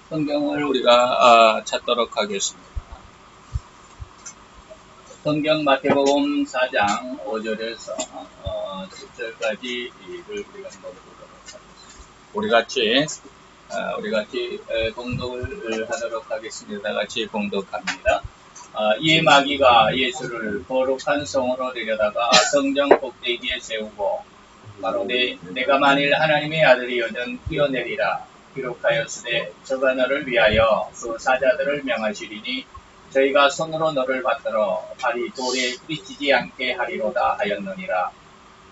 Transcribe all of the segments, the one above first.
성경을 우리가 찾도록 하겠습니다. 성경 마태복음 4장 5절에서 10절까지를 우리가 읽어보도록 하겠습니다. 우리 같이 공독을 하도록 하겠습니다. 다 같이 공독합니다. 이 마귀가 예수를 거룩한 성으로 데려다가 성전 꼭대기에 세우고 가로되 내가 만일 하나님의 아들이여든 뛰어내리라 기록하였으되 저가 너를 위하여 그 사자들을 명하시리니 저희가 손으로 너를 받들어 발이 돌에 부딪히지 않게 하리로다 하였느니라.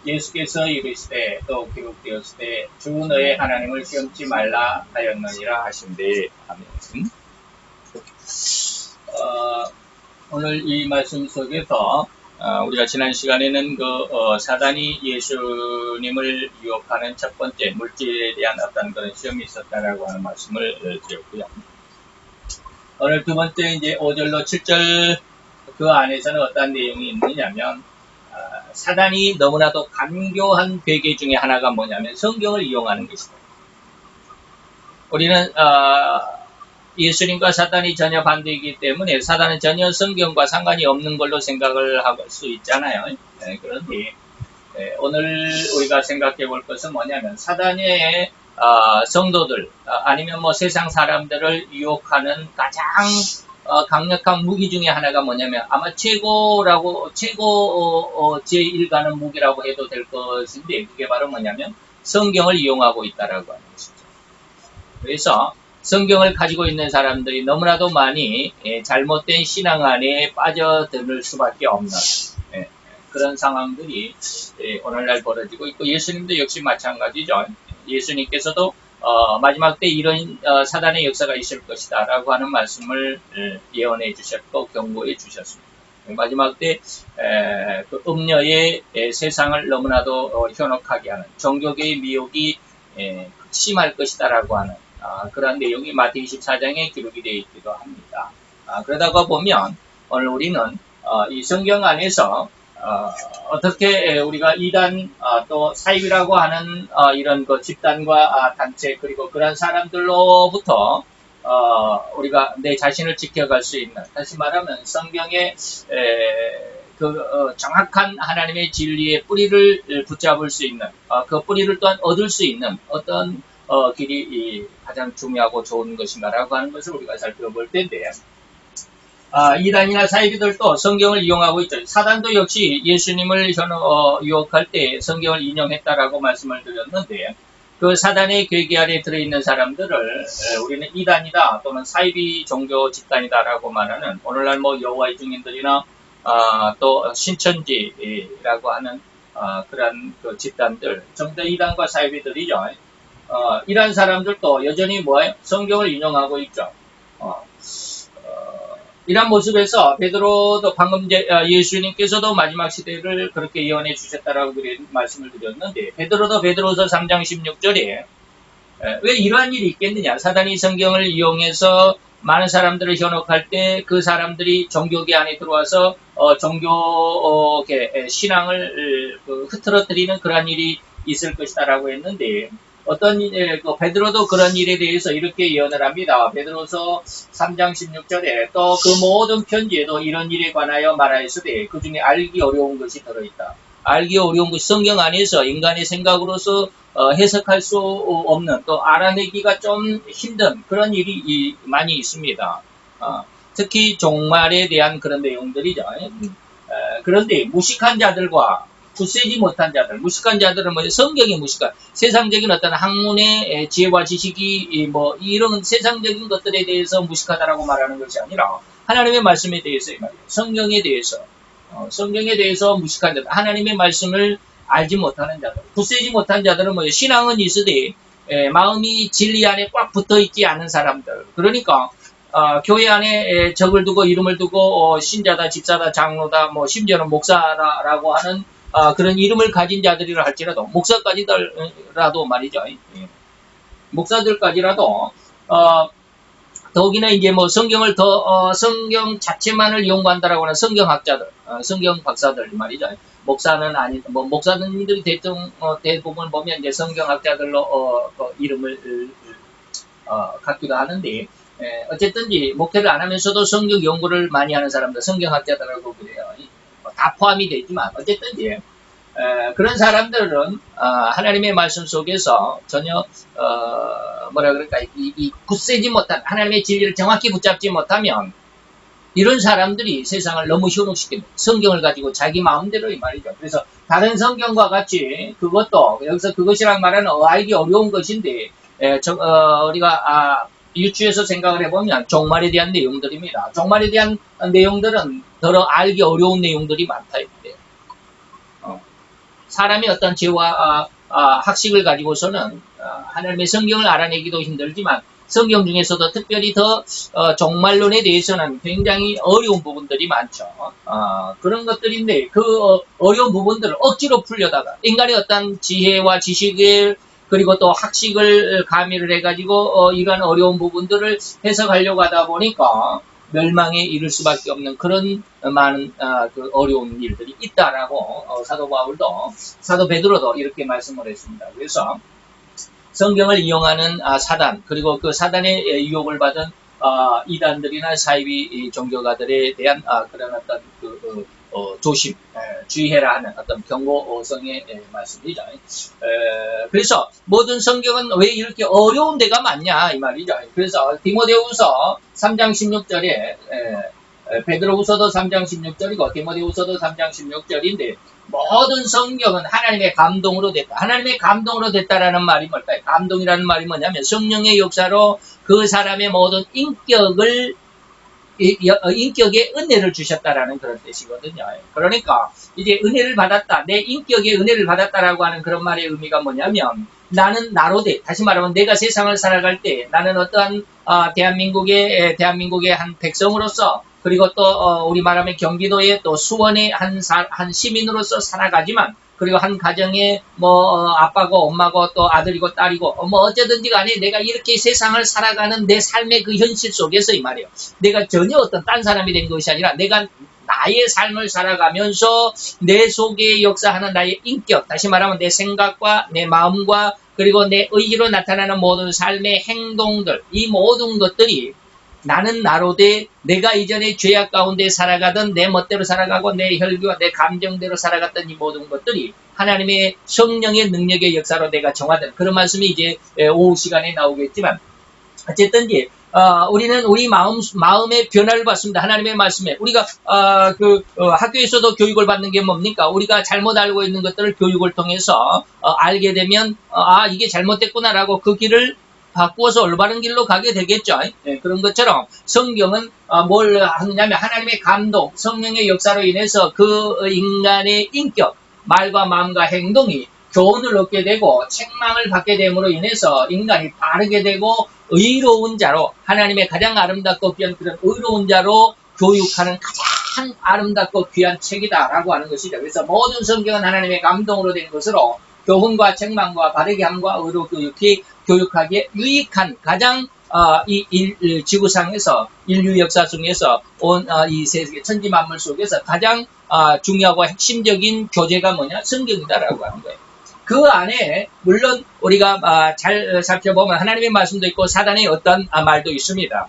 예수께서 이르시되 또 기록되었으되 주 너의 하나님을 시험치 말라 하였느니라 하신대. 아멘. 오늘 이 말씀 속에서 우리가 지난 시간에는 사단이 예수님을 유혹하는 첫 번째 물질에 대한 어떤 그런 시험이 있었다라고 하는 말씀을 드렸고요. 오늘 두 번째 이제 5절로 7절 그 안에서는 어떤 내용이 있느냐면 사단이 너무나도 간교한 괴계 중에 하나가 뭐냐면 성경을 이용하는 것이다. 우리는 예수님과 사단이 전혀 반대이기 때문에 사단은 전혀 성경과 상관이 없는 걸로 생각을 할 수 있잖아요. 그런데 오늘 우리가 생각해 볼 것은 뭐냐면 사단의 성도들 아니면 뭐 세상 사람들을 유혹하는 가장 강력한 무기 중에 하나가 뭐냐면 아마 최고 제1 가는 무기라고 해도 될 것인데 그게 바로 뭐냐면 성경을 이용하고 있다라고 하는 것이죠. 그래서 성경을 가지고 있는 사람들이 너무나도 많이 잘못된 신앙 안에 빠져들 수밖에 없는 그런 상황들이 오늘날 벌어지고 있고 예수님도 역시 마찬가지죠. 예수님께서도 마지막 때 이런 사단의 역사가 있을 것이다 라고 하는 말씀을 예언해 주셨고 경고해 주셨습니다. 마지막 때 그 음녀의 세상을 너무나도 현혹하게 하는 종교계의 미혹이 심할 것이다 라고 하는 그런 내용이 마태 24장에 기록이 되어 있기도 합니다. 그러다가 보면 오늘 우리는 이 성경 안에서 어떻게 우리가 이단 또 사입이라고 하는 이런 그 집단과 단체 그리고 그런 사람들로부터 우리가 내 자신을 지켜갈 수 있는 다시 말하면 성경의 정확한 하나님의 진리의 뿌리를 붙잡을 수 있는 그 뿌리를 또한 얻을 수 있는 어떤 길이 가장 중요하고 좋은 것인가라고 하는 것을 우리가 살펴볼 텐데요. 이단이나 사이비들도 성경을 이용하고 있죠. 사단도 역시 예수님을 유혹할 때 성경을 인용했다라고 말씀을 드렸는데 그 사단의 괴계 아래 들어있는 사람들을 우리는 이단이다 또는 사이비 종교 집단이다라고 말하는 오늘날 뭐 여호와의 증인들이나 또 신천지라고 하는 그런 그 집단들 전부 다 이단과 사이비들이죠. 이런 사람들도 여전히 뭐예요? 성경을 인용하고 있죠. 이런 모습에서 베드로도 방금 예수님께서도 마지막 시대를 그렇게 예언해 주셨다라고 말씀을 드렸는데 베드로도 베드로서 3장 16절에 왜 이러한 일이 있겠느냐? 사단이 성경을 이용해서 많은 사람들을 현혹할 때 그 사람들이 종교계 안에 들어와서 종교계 신앙을 흐트러뜨리는 그러한 일이 있을 것이다라고 했는데 베드로도 그런 일에 대해서 이렇게 예언을 합니다. 베드로서 3장 16절에 또 그 모든 편지에도 이런 일에 관하여 말하였으되 그 중에 알기 어려운 것이 들어있다. 알기 어려운 것이 성경 안에서 인간의 생각으로서 해석할 수 없는 또 알아내기가 좀 힘든 그런 일이 많이 있습니다. 특히 종말에 대한 그런 내용들이죠. 그런데 무식한 자들과 굳세지 못한 자들, 무식한 자들은 뭐죠? 성경이 무식한, 세상적인 어떤 학문의 지혜와 지식이 이런 세상적인 것들에 대해서 무식하다라고 말하는 것이 아니라 하나님의 말씀에 대해서 말이에요. 성경에 대해서 무식한 자들, 하나님의 말씀을 알지 못하는 자들, 굳세지 못한 자들은 뭐죠? 신앙은 있으되 마음이 진리 안에 꽉 붙어 있지 않은 사람들. 그러니까 교회 안에 적을 두고 이름을 두고 신자다, 집사다, 장로다, 심지어는 목사라고 하는 그런 이름을 가진 자들이라 할지라도 목사까지라도 말이죠. 목사들까지라도 더욱이나 이제 뭐 성경을 성경 자체만을 연구한다라고 하는 성경학자들, 성경 박사들 말이죠. 목사는 아니, 뭐 목사님들이 대부분 보면 이제 성경학자들로 이름을 갖기도 하는데, 어쨌든지 목회를 안 하면서도 성경 연구를 많이 하는 사람들, 성경학자들라고 그래요. 다 포함이 되지만 어쨌든지 그런 사람들은 하나님의 말씀 속에서 전혀 뭐라 그럴까 이 굳세지 못한 하나님의 진리를 정확히 붙잡지 못하면 이런 사람들이 세상을 너무 현혹시킵니다. 성경을 가지고 자기 마음대로 이 말이죠. 그래서 다른 성경과 같이 그것도 여기서 그것이란 말은 알기 어려운 것인데 우리가 유추해서 생각을 해보면 종말에 대한 내용들입니다. 종말에 대한 내용들은 더러 알기 어려운 내용들이 많다. 사람이 어떤 죄와 학식을 가지고서는 하나님의 성경을 알아내기도 힘들지만 성경 중에서도 특별히 더 종말론에 대해서는 굉장히 어려운 부분들이 많죠. 그런 것들인데 그 어려운 부분들을 억지로 풀려다가 인간의 어떤 지혜와 지식을 그리고 또 학식을 가미를 해가지고 이러한 어려운 부분들을 해석하려고 하다 보니까 멸망에 이를 수밖에 없는 그런 많은 그 어려운 일들이 있다라고 사도 바울도 사도 베드로도 이렇게 말씀을 했습니다. 그래서 성경을 이용하는 사단 그리고 그 사단의 유혹을 받은 이단들이나 사이비 종교가들에 대한 그런 어떤 조심, 주의해라 하는 어떤 경고성의 말씀이죠. 그래서 모든 성경은 왜 이렇게 어려운 데가 많냐 이 말이죠. 그래서 디모데후서 3장 16절에 베드로후서도 3장 16절이고 디모데후서도 3장 16절인데 모든 성경은 하나님의 감동으로 됐다. 하나님의 감동으로 됐다라는 말이 뭘까요? 감동이라는 말이 뭐냐면 성령의 역사로 그 사람의 모든 인격에 은혜를 주셨다라는 그런 뜻이거든요. 그러니까 이제 은혜를 받았다, 내 인격에 은혜를 받았다라고 하는 그런 말의 의미가 뭐냐면 나는 나로 다시 말하면 내가 세상을 살아갈 때 나는 어떠한 대한민국의 한 백성으로서 그리고 또 우리 말하면 경기도의 또 수원의 한 시민으로서 살아가지만 그리고 한 가정에 아빠고 엄마고 또 아들이고 딸이고 어쩌든지 간에 내가 이렇게 세상을 살아가는 내 삶의 그 현실 속에서 이 말이에요. 내가 전혀 어떤 딴 사람이 된 것이 아니라 내가 나의 삶을 살아가면서 내 속에 역사하는 나의 인격, 다시 말하면 내 생각과 내 마음과 그리고 내 의지로 나타나는 모든 삶의 행동들, 이 모든 것들이 나는 나로 내가 이전에 죄악 가운데 살아가던 내 멋대로 살아가고 내 혈기와 내 감정대로 살아갔던 이 모든 것들이 하나님의 성령의 능력의 역사로 내가 정화된 그런 말씀이 이제 오후 시간에 나오겠지만 어쨌든 우리는 우리 마음의 변화를 받습니다. 하나님의 말씀에 우리가 학교에서도 교육을 받는 게 뭡니까? 우리가 잘못 알고 있는 것들을 교육을 통해서 알게 되면 이게 잘못됐구나라고 그 길을 바꾸어서 올바른 길로 가게 되겠죠. 그런 것처럼 성경은 뭘 하느냐면 하나님의 감동, 성령의 역사로 인해서 그 인간의 인격, 말과 마음과 행동이 교훈을 얻게 되고 책망을 받게 됨으로 인해서 인간이 바르게 되고 의로운 자로 하나님의 가장 아름답고 귀한 그런 의로운 자로 교육하는 가장 아름답고 귀한 책이다라고 하는 것이죠. 그래서 모든 성경은 하나님의 감동으로 된 것으로 교훈과 책망과 바르게 함과 의로 교육하기에 유익한 가장 이 지구상에서 인류 역사 중에서 온 이 세계 천지 만물 속에서 가장 중요하고 핵심적인 교재가 뭐냐? 성경이다라고 하는 거예요. 그 안에 물론 우리가 잘 살펴보면 하나님의 말씀도 있고 사단의 어떤 말도 있습니다.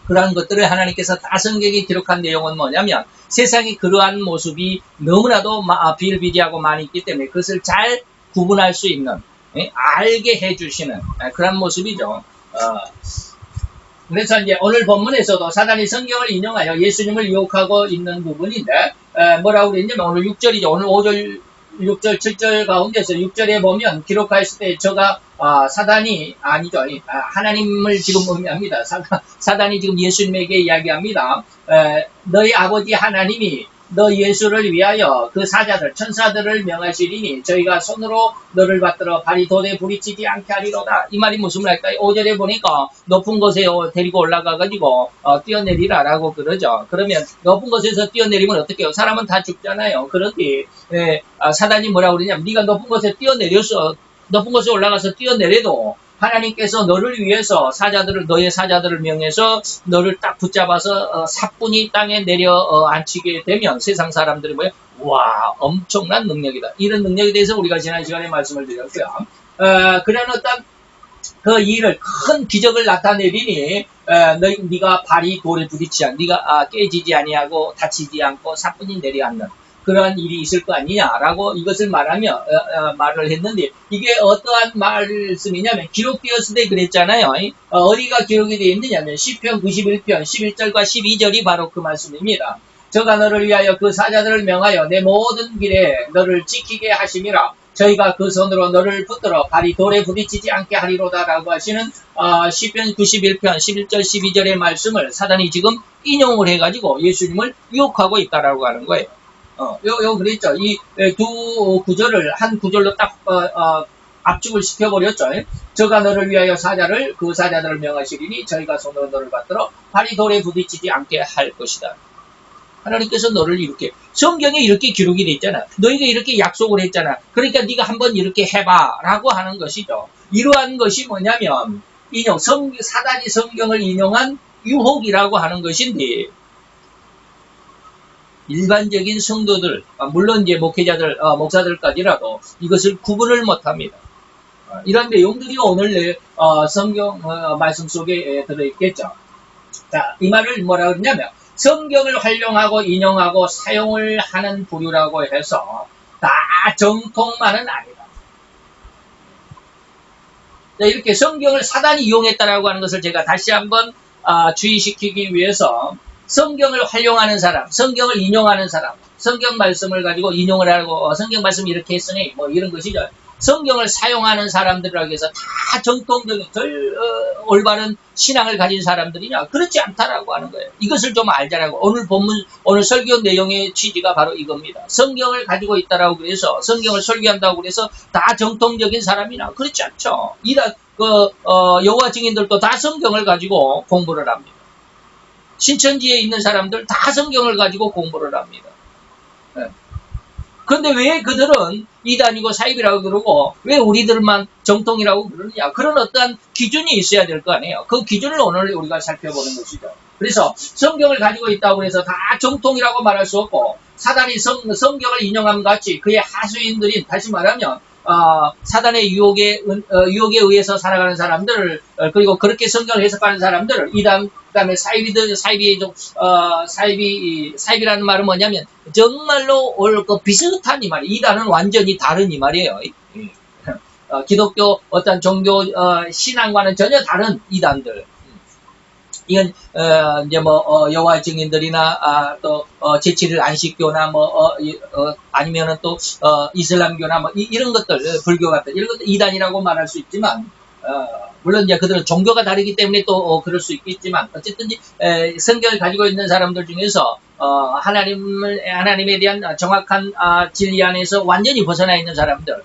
그러한 것들을 하나님께서 다 성경에 기록한 내용은 뭐냐면 세상에 그러한 모습이 너무나도 비일비재하고 많이 있기 때문에 그것을 잘 구분할 수 있는 알게 해주시는 그런 모습이죠. 그래서 이제 오늘 본문에서도 사단이 성경을 인용하여 예수님을 유혹하고 있는 부분인데 뭐라고 그랬냐면 오늘 6절이죠. 오늘 5절, 6절, 7절 가운데서 6절에 보면 기록하였을 때 저가 사단이 아니죠. 하나님을 지금 의미합니다. 사단이 지금 예수님에게 이야기합니다. 너희 아버지 하나님이 너 예수를 위하여 그 사자들 천사들을 명하시리니 저희가 손으로 너를 받들어 발이 돌에 부딪히지 않게 하리로다. 이 말이 무슨 말일까요? 5절에 보니까 높은 곳에 데리고 올라가가지고 뛰어내리라 라고 그러죠. 그러면 높은 곳에서 뛰어내리면 어떻게 해요? 사람은 다 죽잖아요. 그런데 사단이 뭐라고 그러냐면 네가 높은 곳에 올라가서 뛰어내려도 하나님께서 너를 위해서 너의 사자들을 명해서 너를 딱 붙잡아서 사뿐히 땅에 내려 앉히게 되면 세상 사람들이 뭐야? 와, 엄청난 능력이다. 이런 능력에 대해서 우리가 지난 시간에 말씀을 드렸고요. 그런 어떤 그 일을 큰 기적을 나타내리니 네가 발이 돌에 부딪히지 않고 네가 깨지지 아니하고 다치지 않고 사뿐히 내려앉는 그러한 일이 있을 거 아니냐라고 이것을 말하며 말을 했는데 이게 어떠한 말씀이냐면 기록되었을 때 그랬잖아요. 어디가 기록이 되어 있느냐면 시편 91편 11절과 12절이 바로 그 말씀입니다. 저가 너를 위하여 그 사자들을 명하여 내 모든 길에 너를 지키게 하심이라. 저희가 그 손으로 너를 붙들어 발이 돌에 부딪히지 않게 하리로다라고 하시는 시편 91편 11절 12절의 말씀을 사단이 지금 인용을 해가지고 예수님을 유혹하고 있다라고 하는 거예요. 그랬죠. 이 두 구절을 한 구절로 딱 압축을 시켜버렸죠. 저가 너를 위하여 그 사자들을 명하시리니 저희가 손으로 너를 받들어 발이 돌에 부딪히지 않게 할 것이다. 하나님께서 너를 이렇게 성경에 이렇게 기록이 돼 있잖아. 너희가 이렇게 약속을 했잖아. 그러니까 네가 한번 이렇게 해봐라고 하는 것이죠. 이러한 것이 뭐냐면 사단이 성경을 인용한 유혹이라고 하는 것인데 일반적인 성도들, 물론 이제 목회자들, 목사들까지라도 이것을 구분을 못합니다. 이런 내용들이 오늘 성경 말씀 속에 들어있겠죠. 자, 이 말을 뭐라 그러냐면 성경을 활용하고 인용하고 사용을 하는 부류라고 해서 다 정통만은 아니다. 자, 이렇게 성경을 사단이 이용했다라고 하는 것을 제가 다시 한번 주의시키기 위해서 성경을 활용하는 사람, 성경을 인용하는 사람, 성경 말씀을 가지고 인용을 하고 성경 말씀 이렇게 했으니 뭐 이런 것이죠. 성경을 사용하는 사람들이라고 해서 다 정통적인 올바른 신앙을 가진 사람들이냐? 그렇지 않다라고 하는 거예요. 이것을 좀 알자라고. 오늘 설교 내용의 취지가 바로 이겁니다. 성경을 가지고 있다라고 그래서 성경을 설교한다고 그래서 다 정통적인 사람이나 그렇지 않죠. 여호와 증인들도 다 성경을 가지고 공부를 합니다. 신천지에 있는 사람들 다 성경을 가지고 공부를 합니다. 그런데 왜 그들은 이단이고 사입이라고 그러고 왜 우리들만 정통이라고 그러느냐? 그런 어떠한 기준이 있어야 될 거 아니에요. 그 기준을 오늘 우리가 살펴보는 것이죠. 그래서 성경을 가지고 있다고 해서 다 정통이라고 말할 수 없고 사단이 성경을 인용함 같이 그의 하수인들인 다시 말하면 사단의 유혹에 의해서 살아가는 사람들 그리고 그렇게 성경을 해석하는 사람들을 그다음에 사입이라는 말은 뭐냐면 정말로 비슷한 이 말이에요. 이단은 완전히 다른 이 말이에요. 기독교 어떤 종교 신앙과는 전혀 다른 이단들. 이건 이제 여호와 증인들이나 또 제7일 안식교나 아니면은 또 이슬람교나 이런 것들 불교 같은 이런 것들 이단이라고 말할 수 있지만 물론 이제 그들은 종교가 다르기 때문에 또 그럴 수 있겠지만 어쨌든 성경을 가지고 있는 사람들 중에서 하나님에 대한 정확한 진리 안에서 완전히 벗어나 있는 사람들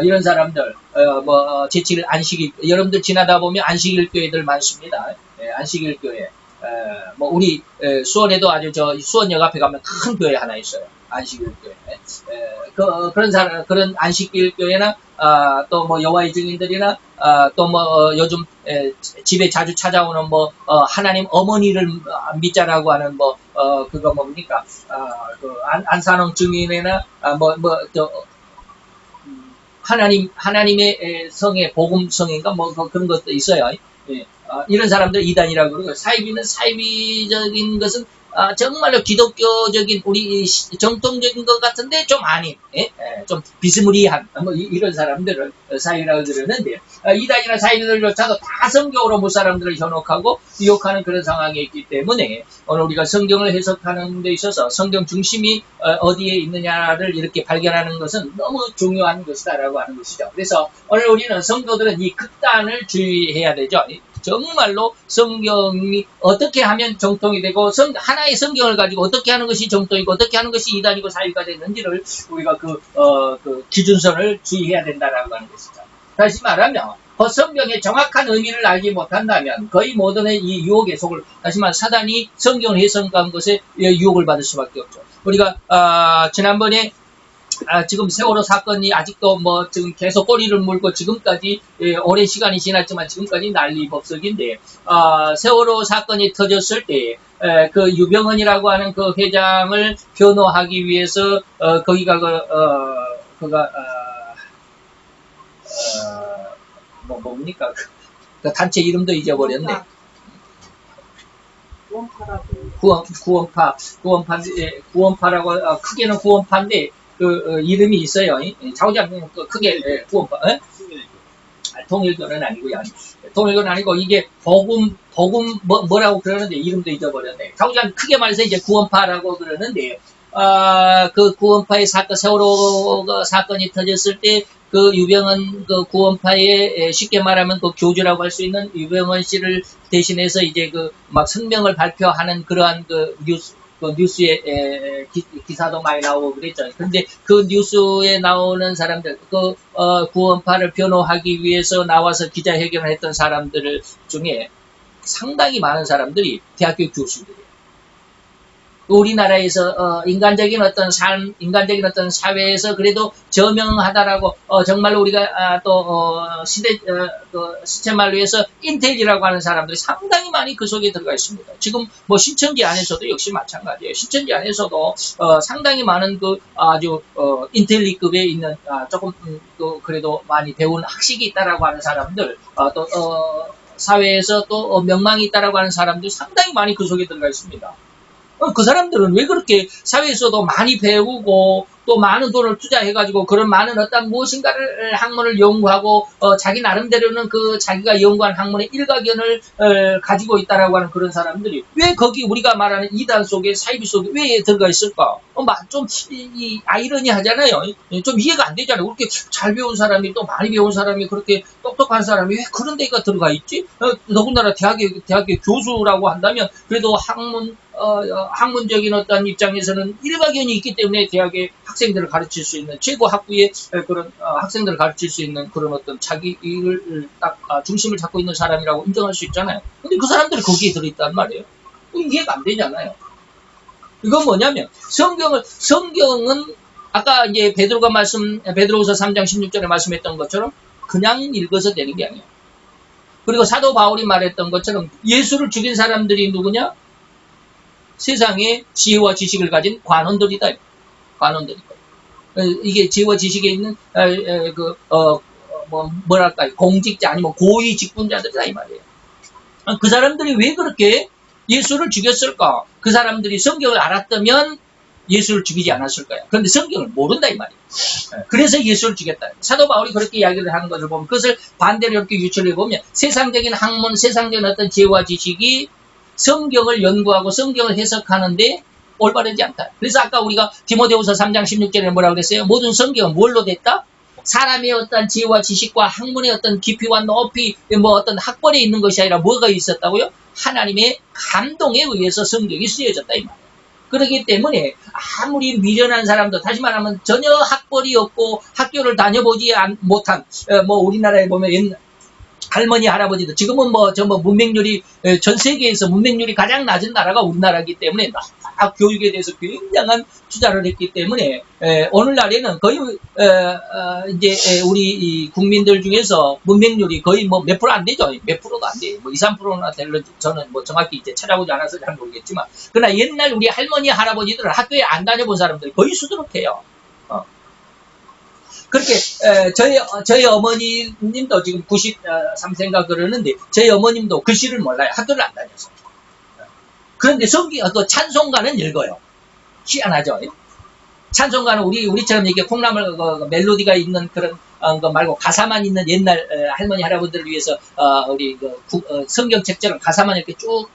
이런 사람들 제7일 안식일 여러분들 지나다 보면 안식일 교회들 많습니다. 안식일 교회 우리 수원에도 아주 수원역 앞에 가면 큰 교회 하나 있어요. 안식일 교회. 그런 안식일 교회나 또 여호와의 증인들이나 또 요즘 집에 자주 찾아오는 하나님 어머니를 믿자라고 하는 그거 뭡니까? 안산홍 증인회나 하나님의 성의 복음성인가 그런 것도 있어요. 이런 사람들 이단이라고 그러고 사이비는 사이비적인 것은 정말로 기독교적인 우리 정통적인 것 같은데 좀 아닌 좀 비스무리한 이런 사람들을 사이비라고 그러는데 이단이나 사이비들조차도 다 성경으로 못 사람들을 현혹하고 유혹하는 그런 상황에 있기 때문에 오늘 우리가 성경을 해석하는 데 있어서 성경 중심이 어디에 있느냐를 이렇게 발견하는 것은 너무 중요한 것이다라고 하는 것이죠. 그래서 오늘 우리는 성도들은 이 극단을 주의해야 되죠. 정말로 성경이 어떻게 하면 정통이 되고 하나의 성경을 가지고 어떻게 하는 것이 정통이고 어떻게 하는 것이 이단이고 사이가 되는지를 우리가 그 기준선을 주의해야 된다라고 하는 것이죠. 다시 말하면 성경의 정확한 의미를 알지 못한다면 거의 모든 이 유혹의 속을 다시 말해 사단이 성경을 해석한 것에 유혹을 받을 수밖에 없죠. 우리가 지난번에 지금 세월호 사건이 아직도 뭐 지금 계속 꼬리를 물고 지금까지 오랜 시간이 지났지만 지금까지 난리법석인데 세월호 사건이 터졌을 때 그 유병헌이라고 하는 그 회장을 변호하기 위해서 거기가 뭡니까 그 단체 이름도 잊어버렸네. 구원파라고 크게는 구원파인데 그 이름이 있어요. 좌우장 크게 구원파. 통일교는 아니고요. 통일교는 아니고 이게 복음 뭐라고 그러는데 이름도 잊어버렸네. 좌우장 크게 말해서 이제 구원파라고 그러는데 그 구원파의 사건 세월호 사건이 터졌을 때 그 유병헌 그 구원파의 쉽게 말하면 그 교주라고 할 수 있는 유병헌 씨를 대신해서 이제 그 막 성명을 발표하는 그러한 그 뉴스에 기사도 많이 나오고 그랬죠. 근데 그 뉴스에 나오는 사람들, 구원파를 변호하기 위해서 나와서 기자회견을 했던 사람들 중에 상당히 많은 사람들이 대학교 교수들이에요. 우리나라에서 인간적인 어떤 삶, 인간적인 어떤 사회에서 그래도 저명하다라고 정말로 우리가 시체말로 해서 인텔이라고 하는 사람들이 상당히 많이 그 속에 들어가 있습니다. 지금 뭐 신천지 안에서도 역시 마찬가지예요. 신천지 안에서도 상당히 많은 아주 인텔리급에 있는 조금 그래도 많이 배운 학식이 있다라고 하는 사람들 사회에서 또 명망이 있다라고 하는 사람들 상당히 많이 그 속에 들어가 있습니다. 그 사람들은 왜 그렇게 사회에서도 많이 배우고 또 많은 돈을 투자해가지고 그런 많은 어떤 무엇인가를 학문을 연구하고 자기 나름대로는 그 자기가 연구한 학문의 일가견을 가지고 있다라고 하는 그런 사람들이 왜 거기 우리가 말하는 이단 속에 사이비 속에 왜 들어가 있을까? 좀 아이러니하잖아요. 좀 이해가 안 되잖아요. 그렇게 잘 배운 사람이 또 많이 배운 사람이 그렇게 똑똑한 사람이 왜 그런 데가 들어가 있지? 더군다나 대학의 교수라고 한다면 그래도 학문적인 어떤 입장에서는 일가견이 있기 때문에 대학의 학생들을 가르칠 수 있는 최고 학부의 그런 학생들을 가르칠 수 있는 그런 어떤 자기를 딱 중심을 잡고 있는 사람이라고 인정할 수 있잖아요. 근데 그 사람들이 거기에 들어있단 말이에요. 이해가 안 되잖아요. 이건 뭐냐면 성경은 아까 이제 베드로후서 3장 16절에 말씀했던 것처럼 그냥 읽어서 되는 게 아니에요. 그리고 사도 바울이 말했던 것처럼 예수를 죽인 사람들이 누구냐? 세상에 지혜와 지식을 가진 관원들이다. 관원들이다. 이게 지혜와 지식에 있는 뭐랄까 공직자 아니면 고위 직분자들이다 이 말이에요. 그 사람들이 왜 그렇게 예수를 죽였을까? 그 사람들이 성경을 알았다면 예수를 죽이지 않았을까요? 그런데 성경을 모른다 이 말이에요. 그래서 예수를 죽였다. 사도 바울이 그렇게 이야기를 하는 것을 보면 그것을 반대로 이렇게 유출해 보면 세상적인 학문, 세상적인 어떤 지혜와 지식이 성경을 연구하고 성경을 해석하는데 올바르지 않다. 그래서 아까 우리가 디모데후서 3장 16절에 뭐라고 그랬어요? 모든 성경은 뭘로 됐다? 사람의 어떤 지혜와 지식과 학문의 어떤 깊이와 높이 어떤 학벌에 있는 것이 아니라 뭐가 있었다고요? 하나님의 감동에 의해서 성경이 쓰여졌다 이 말이에요. 그렇기 때문에 아무리 미련한 사람도 다시 말하면 전혀 학벌이 없고 학교를 다녀보지 못한 우리나라에 보면 할머니, 할아버지들, 지금은 문맹률이, 전 세계에서 문맹률이 가장 낮은 나라가 우리나라이기 때문에, 교육에 대해서 굉장한 투자를 했기 때문에, 오늘날에는 거의, 이제, 우리 국민들 중에서 문맹률이 거의 몇 프로 안 되죠? 몇 프로가 안 돼요. 2, 3%나 될지 저는 정확히 이제 찾아보지 않아서 잘 모르겠지만, 그러나 옛날 우리 할머니, 할아버지들은 학교에 안 다녀본 사람들이 거의 수두룩해요. 그렇게 저희 어머님도 지금 93세인가 그러는데 저희 어머님도 글씨를 몰라요. 학교를 안 다녀서. 그런데 찬송가는 읽어요. 희한하죠. 찬송가는 우리처럼 이렇게 콩나물 멜로디가 있는 그런 거 말고 가사만 있는 옛날 할머니 할아버지들을 위해서 우리 성경책처럼 가사만 이렇게 쭉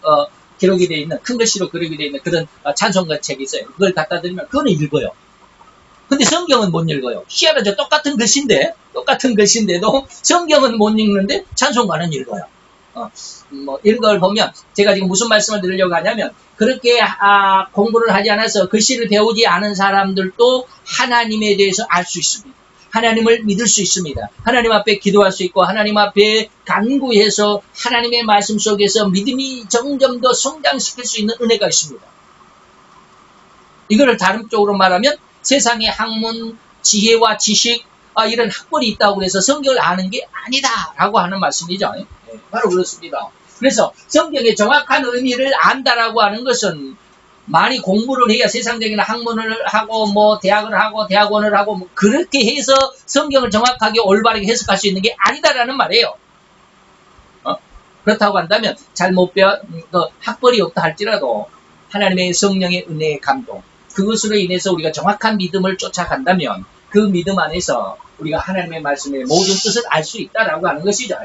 기록이 되어 있는 큰 글씨로 기록이 되어 있는 그런 찬송가 책이 있어요. 그걸 갖다 드리면 그거는 읽어요. 근데 성경은 못 읽어요. 희한하죠. 똑같은 글씨인데도 성경은 못 읽는데 찬송가는 읽어요. 이런 걸 보면 제가 지금 무슨 말씀을 드리려고 하냐면 그렇게 공부를 하지 않아서 글씨를 배우지 않은 사람들도 하나님에 대해서 알 수 있습니다. 하나님을 믿을 수 있습니다. 하나님 앞에 기도할 수 있고 하나님 앞에 간구해서 하나님의 말씀 속에서 믿음이 점점 더 성장시킬 수 있는 은혜가 있습니다. 이거를 다른 쪽으로 말하면 세상에 학문, 지혜와 지식, 이런 학벌이 있다고 해서 성경을 아는 게 아니다라고 하는 말씀이죠. 바로 그렇습니다. 그래서 성경의 정확한 의미를 안다라고 하는 것은 많이 공부를 해야 세상적인 학문을 하고 뭐 대학을 하고 대학원을 하고 뭐 그렇게 해서 성경을 정확하게 올바르게 해석할 수 있는 게 아니다라는 말이에요. 그렇다고 한다면 잘못 학벌이 없다 할지라도 하나님의 성령의 은혜의 감동, 그것으로 인해서 우리가 정확한 믿음을 쫓아간다면 그 믿음 안에서 우리가 하나님의 말씀의 모든 뜻을 알 수 있다라고 하는 것이죠.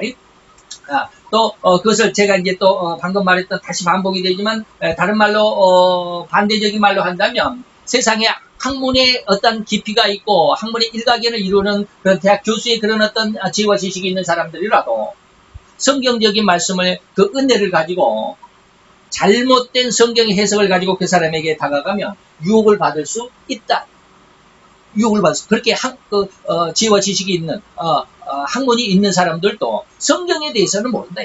또 그것을 제가 이제 또 방금 말했던 다시 반복이 되지만 다른 말로 반대적인 말로 한다면 세상에 학문의 어떤 깊이가 있고 학문의 일가견을 이루는 그런 대학 교수의 그런 어떤 지혜와 지식이 있는 사람들이라도 성경적인 말씀을 그 은혜를 가지고 잘못된 성경의 해석을 가지고 그 사람에게 다가가면 유혹을 받을 수 있다. 유혹을 받을 수. 그렇게 지혜와 지식이 있는 학문이 있는 사람들도 성경에 대해서는 모른다.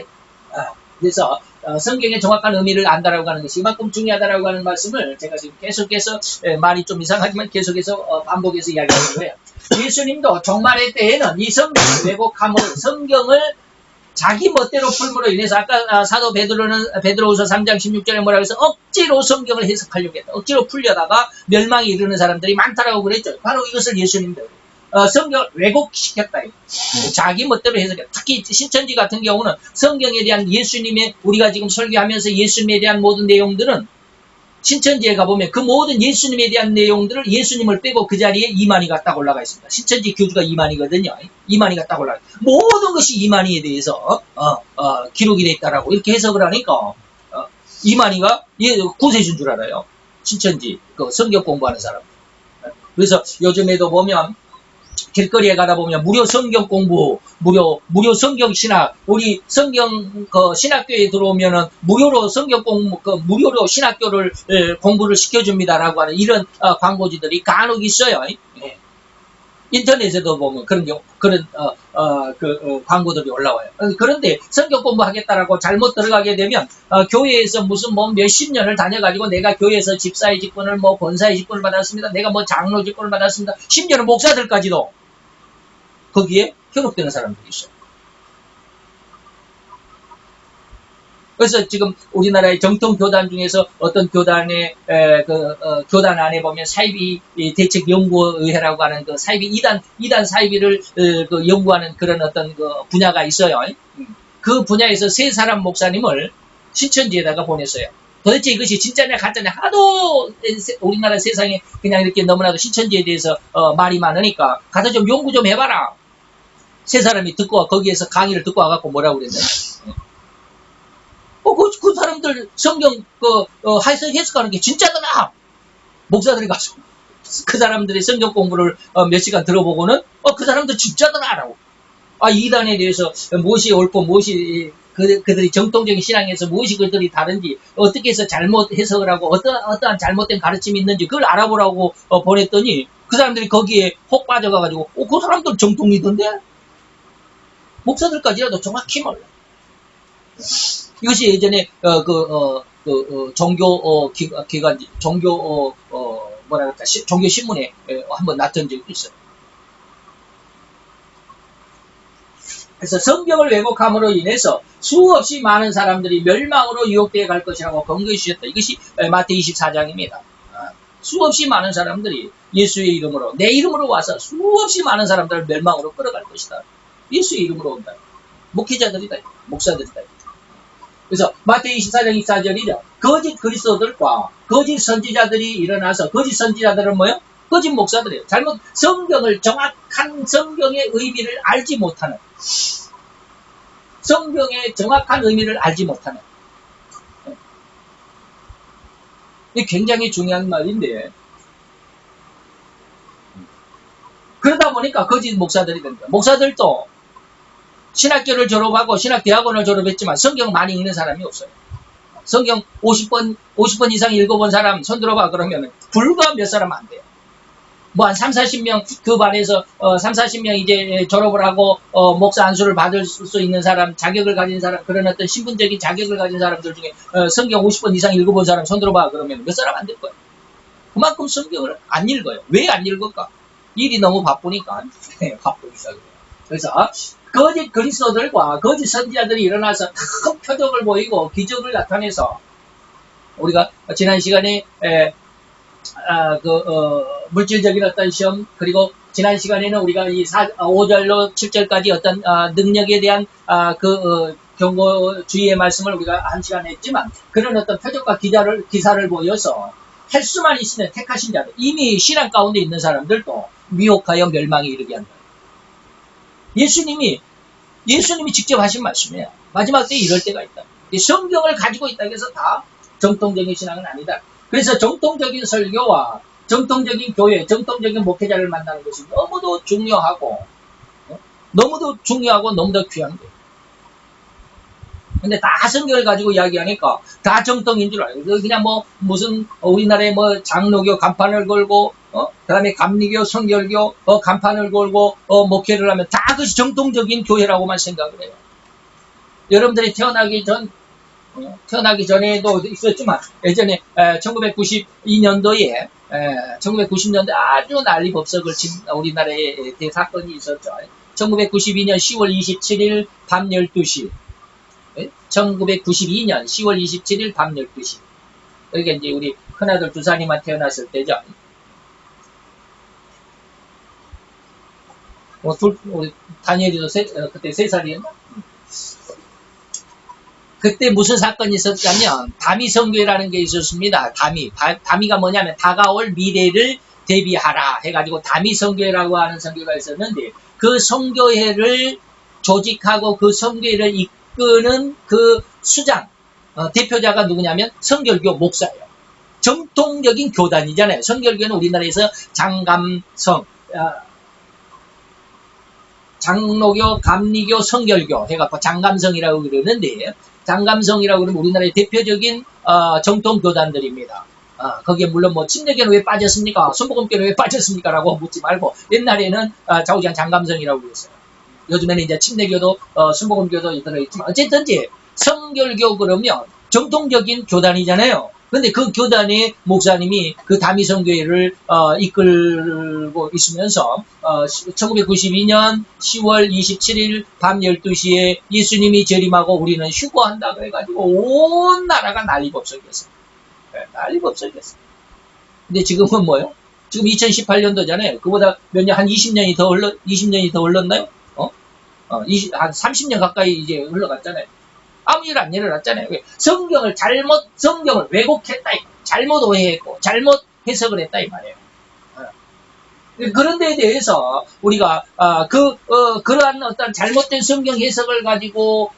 그래서 성경의 정확한 의미를 안다라고 하는 것이 이만큼 중요하다라고 하는 말씀을 제가 지금 계속해서 말이 좀 이상하지만 계속해서 반복해서 이야기하는 거예요. 예수님도 종말의 때에는 이 성경을 왜곡함으로 성경을 자기 멋대로 풀므로 인해서 아까 사도 베드로후서 3장 16절에 뭐라고 해서 억지로 성경을 해석하려고 했다. 억지로 풀려다가 멸망에 이르는 사람들이 많다라고 그랬죠. 바로 이것을 예수님도 성경을 왜곡시켰다. 자기 멋대로 해석했다. 특히 신천지 같은 경우는 성경에 대한 예수님의 우리가 지금 설교하면서 예수님에 대한 모든 내용들은 신천지에 가보면 그 모든 예수님에 대한 내용들을 예수님을 빼고 그 자리에 이만희가 딱 올라가 있습니다. 신천지 교주가 이만희거든요. 이만희가 딱 올라가 있습니다. 모든 것이 이만희에 대해서 기록이 되어 있다라고 이렇게 해석을 하니까 이만희가 구세주인 줄 알아요. 신천지 그 성경 공부하는 사람. 그래서 요즘에도 보면 길거리에 가다 보면 무료 성경 공부, 무료 성경 신학, 우리 성경 신학교에 들어오면은 무료로 성경 공부, 무료로 신학교를 공부를 시켜줍니다라고 하는 이런 광고지들이 간혹 있어요. 인터넷에도 보면 그런 광고들이 올라와요. 그런데 성경 공부하겠다라고 잘못 들어가게 되면 교회에서 무슨 뭐 몇십 년을 다녀가지고 내가 교회에서 집사의 직분을 뭐 권사의 직분을 받았습니다. 내가 뭐 장로 직분을 받았습니다. 심지어는 목사들까지도 거기에 현혹되는 사람들이 있어요. 그래서 지금 우리나라의 정통 교단 중에서 어떤 교단의 교단 안에 보면 사이비 대책 연구회라고 하는 그 사이비 이단 사이비를 연구하는 그런 어떤 분야가 있어요. 그 분야에서 세 사람 목사님을 신천지에다가 보냈어요. 도대체 이것이 진짜냐 가짜냐 하도 우리나라 세상에 그냥 이렇게 너무나도 신천지에 대해서 말이 많으니까 가서 좀 연구 좀 해봐라. 세 사람이 듣고 와 거기에서 강의를 듣고 와갖고 뭐라고 그랬냐. 그 사람들 성경 해석하는 게 진짜더라. 목사들이 가서 그 사람들이 성경 공부를 몇 시간 들어보고는 그 사람들 진짜더라라고. 이단에 대해서 무엇이 옳고 무엇이 그들이 정통적인 신앙에서 무엇이 그들이 다른지 어떻게 해서 잘못 해석을 하고 어떠한 잘못된 가르침이 있는지 그걸 알아보라고 보냈더니 그 사람들이 거기에 혹 빠져가가지고 그 사람들 정통이던데 목사들까지라도 정확히 몰라. 이것이 예전에 종교 기관 종교 종교 신문에 한번 났던 적이 있어요. 그래서 성경을 왜곡함으로 인해서 수없이 많은 사람들이 멸망으로 유혹되어 갈 것이라고 권고해 주셨다. 이것이 마태복음 24장입니다. 수없이 많은 사람들이 예수의 이름으로 내 이름으로 와서 수없이 많은 사람들을 멸망으로 끌어갈 것이다. 예수의 이름으로 온다. 목회자들이다. 목사들이다. 그래서 마태복음 24장 24절이죠. 거짓 그리스도들과 거짓 선지자들이 일어나서 거짓 선지자들은 뭐예요? 거짓 목사들이에요. 성경을 정확한 성경의 의미를 알지 못하는 성경의 정확한 의미를 알지 못하는 이게 굉장히 중요한 말인데 그러다 보니까 거짓 목사들이 됩니다. 목사들도 신학교를 졸업하고 신학대학원을 졸업했지만 성경 많이 읽는 사람이 없어요. 성경 50번 이상 읽어본 사람 손 들어봐 그러면 불과 몇 사람 안 돼요. 뭐 한 30-40명 그 반에서 30-40명 이제 졸업을 하고 목사 안수를 받을 수 있는 사람, 자격을 가진 사람, 그런 어떤 신분적인 자격을 가진 사람들 중에 성경 50번 이상 읽어본 사람 손 들어봐 그러면 몇 사람 안 될 거예요. 그만큼 성경을 안 읽어요. 왜 안 읽을까? 일이 너무 바쁘니까. 바쁘니까 그래요. 그래서 거짓 그리스도들과 거짓 선지자들이 일어나서 큰 표적을 보이고 기적을 나타내서 우리가 지난 시간에 물질적인 어떤 시험, 그리고 지난 시간에는 우리가 이 5절로 7절까지 어떤 능력에 대한 경고주의의 말씀을 우리가 한 시간 했지만, 그런 어떤 표적과 기사를 보여서 할 수만 있으면 택하신 자들, 이미 신앙 가운데 있는 사람들도 미혹하여 멸망에 이르게 한다. 예수님이 직접 하신 말씀이에요. 마지막 때에 이럴 때가 있다. 성경을 가지고 있다고 해서 다 정통적인 신앙은 아니다. 그래서 정통적인 설교와 정통적인 교회, 정통적인 목회자를 만나는 것이 너무도 중요하고 너무도 귀한 거예요. 근데 다 성경을 가지고 이야기하니까 다 정통인 줄 알아요. 그냥 무슨 우리나라에 장로교 간판을 걸고 그 다음에 감리교, 성결교 간판을 걸고 목회를 하면 다 그것이 정통적인 교회라고만 생각을 해요. 여러분들이 태어나기 전에도 있었지만, 예전에 1992년도에 아주 난리법석을 친 우리나라에 대사건이 있었죠. 1992년 10월 27일 밤 12시 1992년 10월 27일 밤 12시. 여기가 이제 우리 큰아들 두산이만 태어났을 때죠. 우리 다니엘이도 그때 3살이었나? 그때 무슨 사건이 있었냐면, 다미성교회라는 게 있었습니다. 다미가 뭐냐면, 다가올 미래를 대비하라 해가지고, 다미성교회라고 하는 성교회가 있었는데, 그 성교회를 조직하고 그 성교회를 이끄는 그 수장, 대표자가 누구냐면, 성결교 목사예요. 정통적인 교단이잖아요. 성결교는 우리나라에서 장로교, 감리교, 성결교 해갖고 장감성이라고 그러는데, 장감성이라고 그러면 우리나라의 대표적인 정통 교단들입니다. 거기에 물론 침례교는 왜 빠졌습니까? 순복음교는 왜 빠졌습니까? 라고 묻지 말고, 옛날에는 좌우지간 장감성이라고 그랬어요. 요즘에는 이제 침례교도 순복음교도 들어있지만, 어쨌든지 성결교 그러면 정통적인 교단이잖아요. 근데 그 교단의 목사님이 그 다미성교회를 이끌고 있으면서 1992년 10월 27일 밤 12시에 예수님이 재림하고 우리는 휴거한다 그래가지고 온 나라가 난리법석이었어요. 난리법석이었어요. 근데 지금은 뭐예요? 지금 2018년도잖아요. 그보다 한 20년이 더 흘렀나요? 한 30년 가까이 이제 흘러갔잖아요. 아무 일 안 일어났잖아요. 성경을 왜곡했다, 잘못 오해했고 잘못 해석을 했다 이 말이에요. 그런 데에 대해서 우리가 그러한 어떤 잘못된 성경 해석을 가지고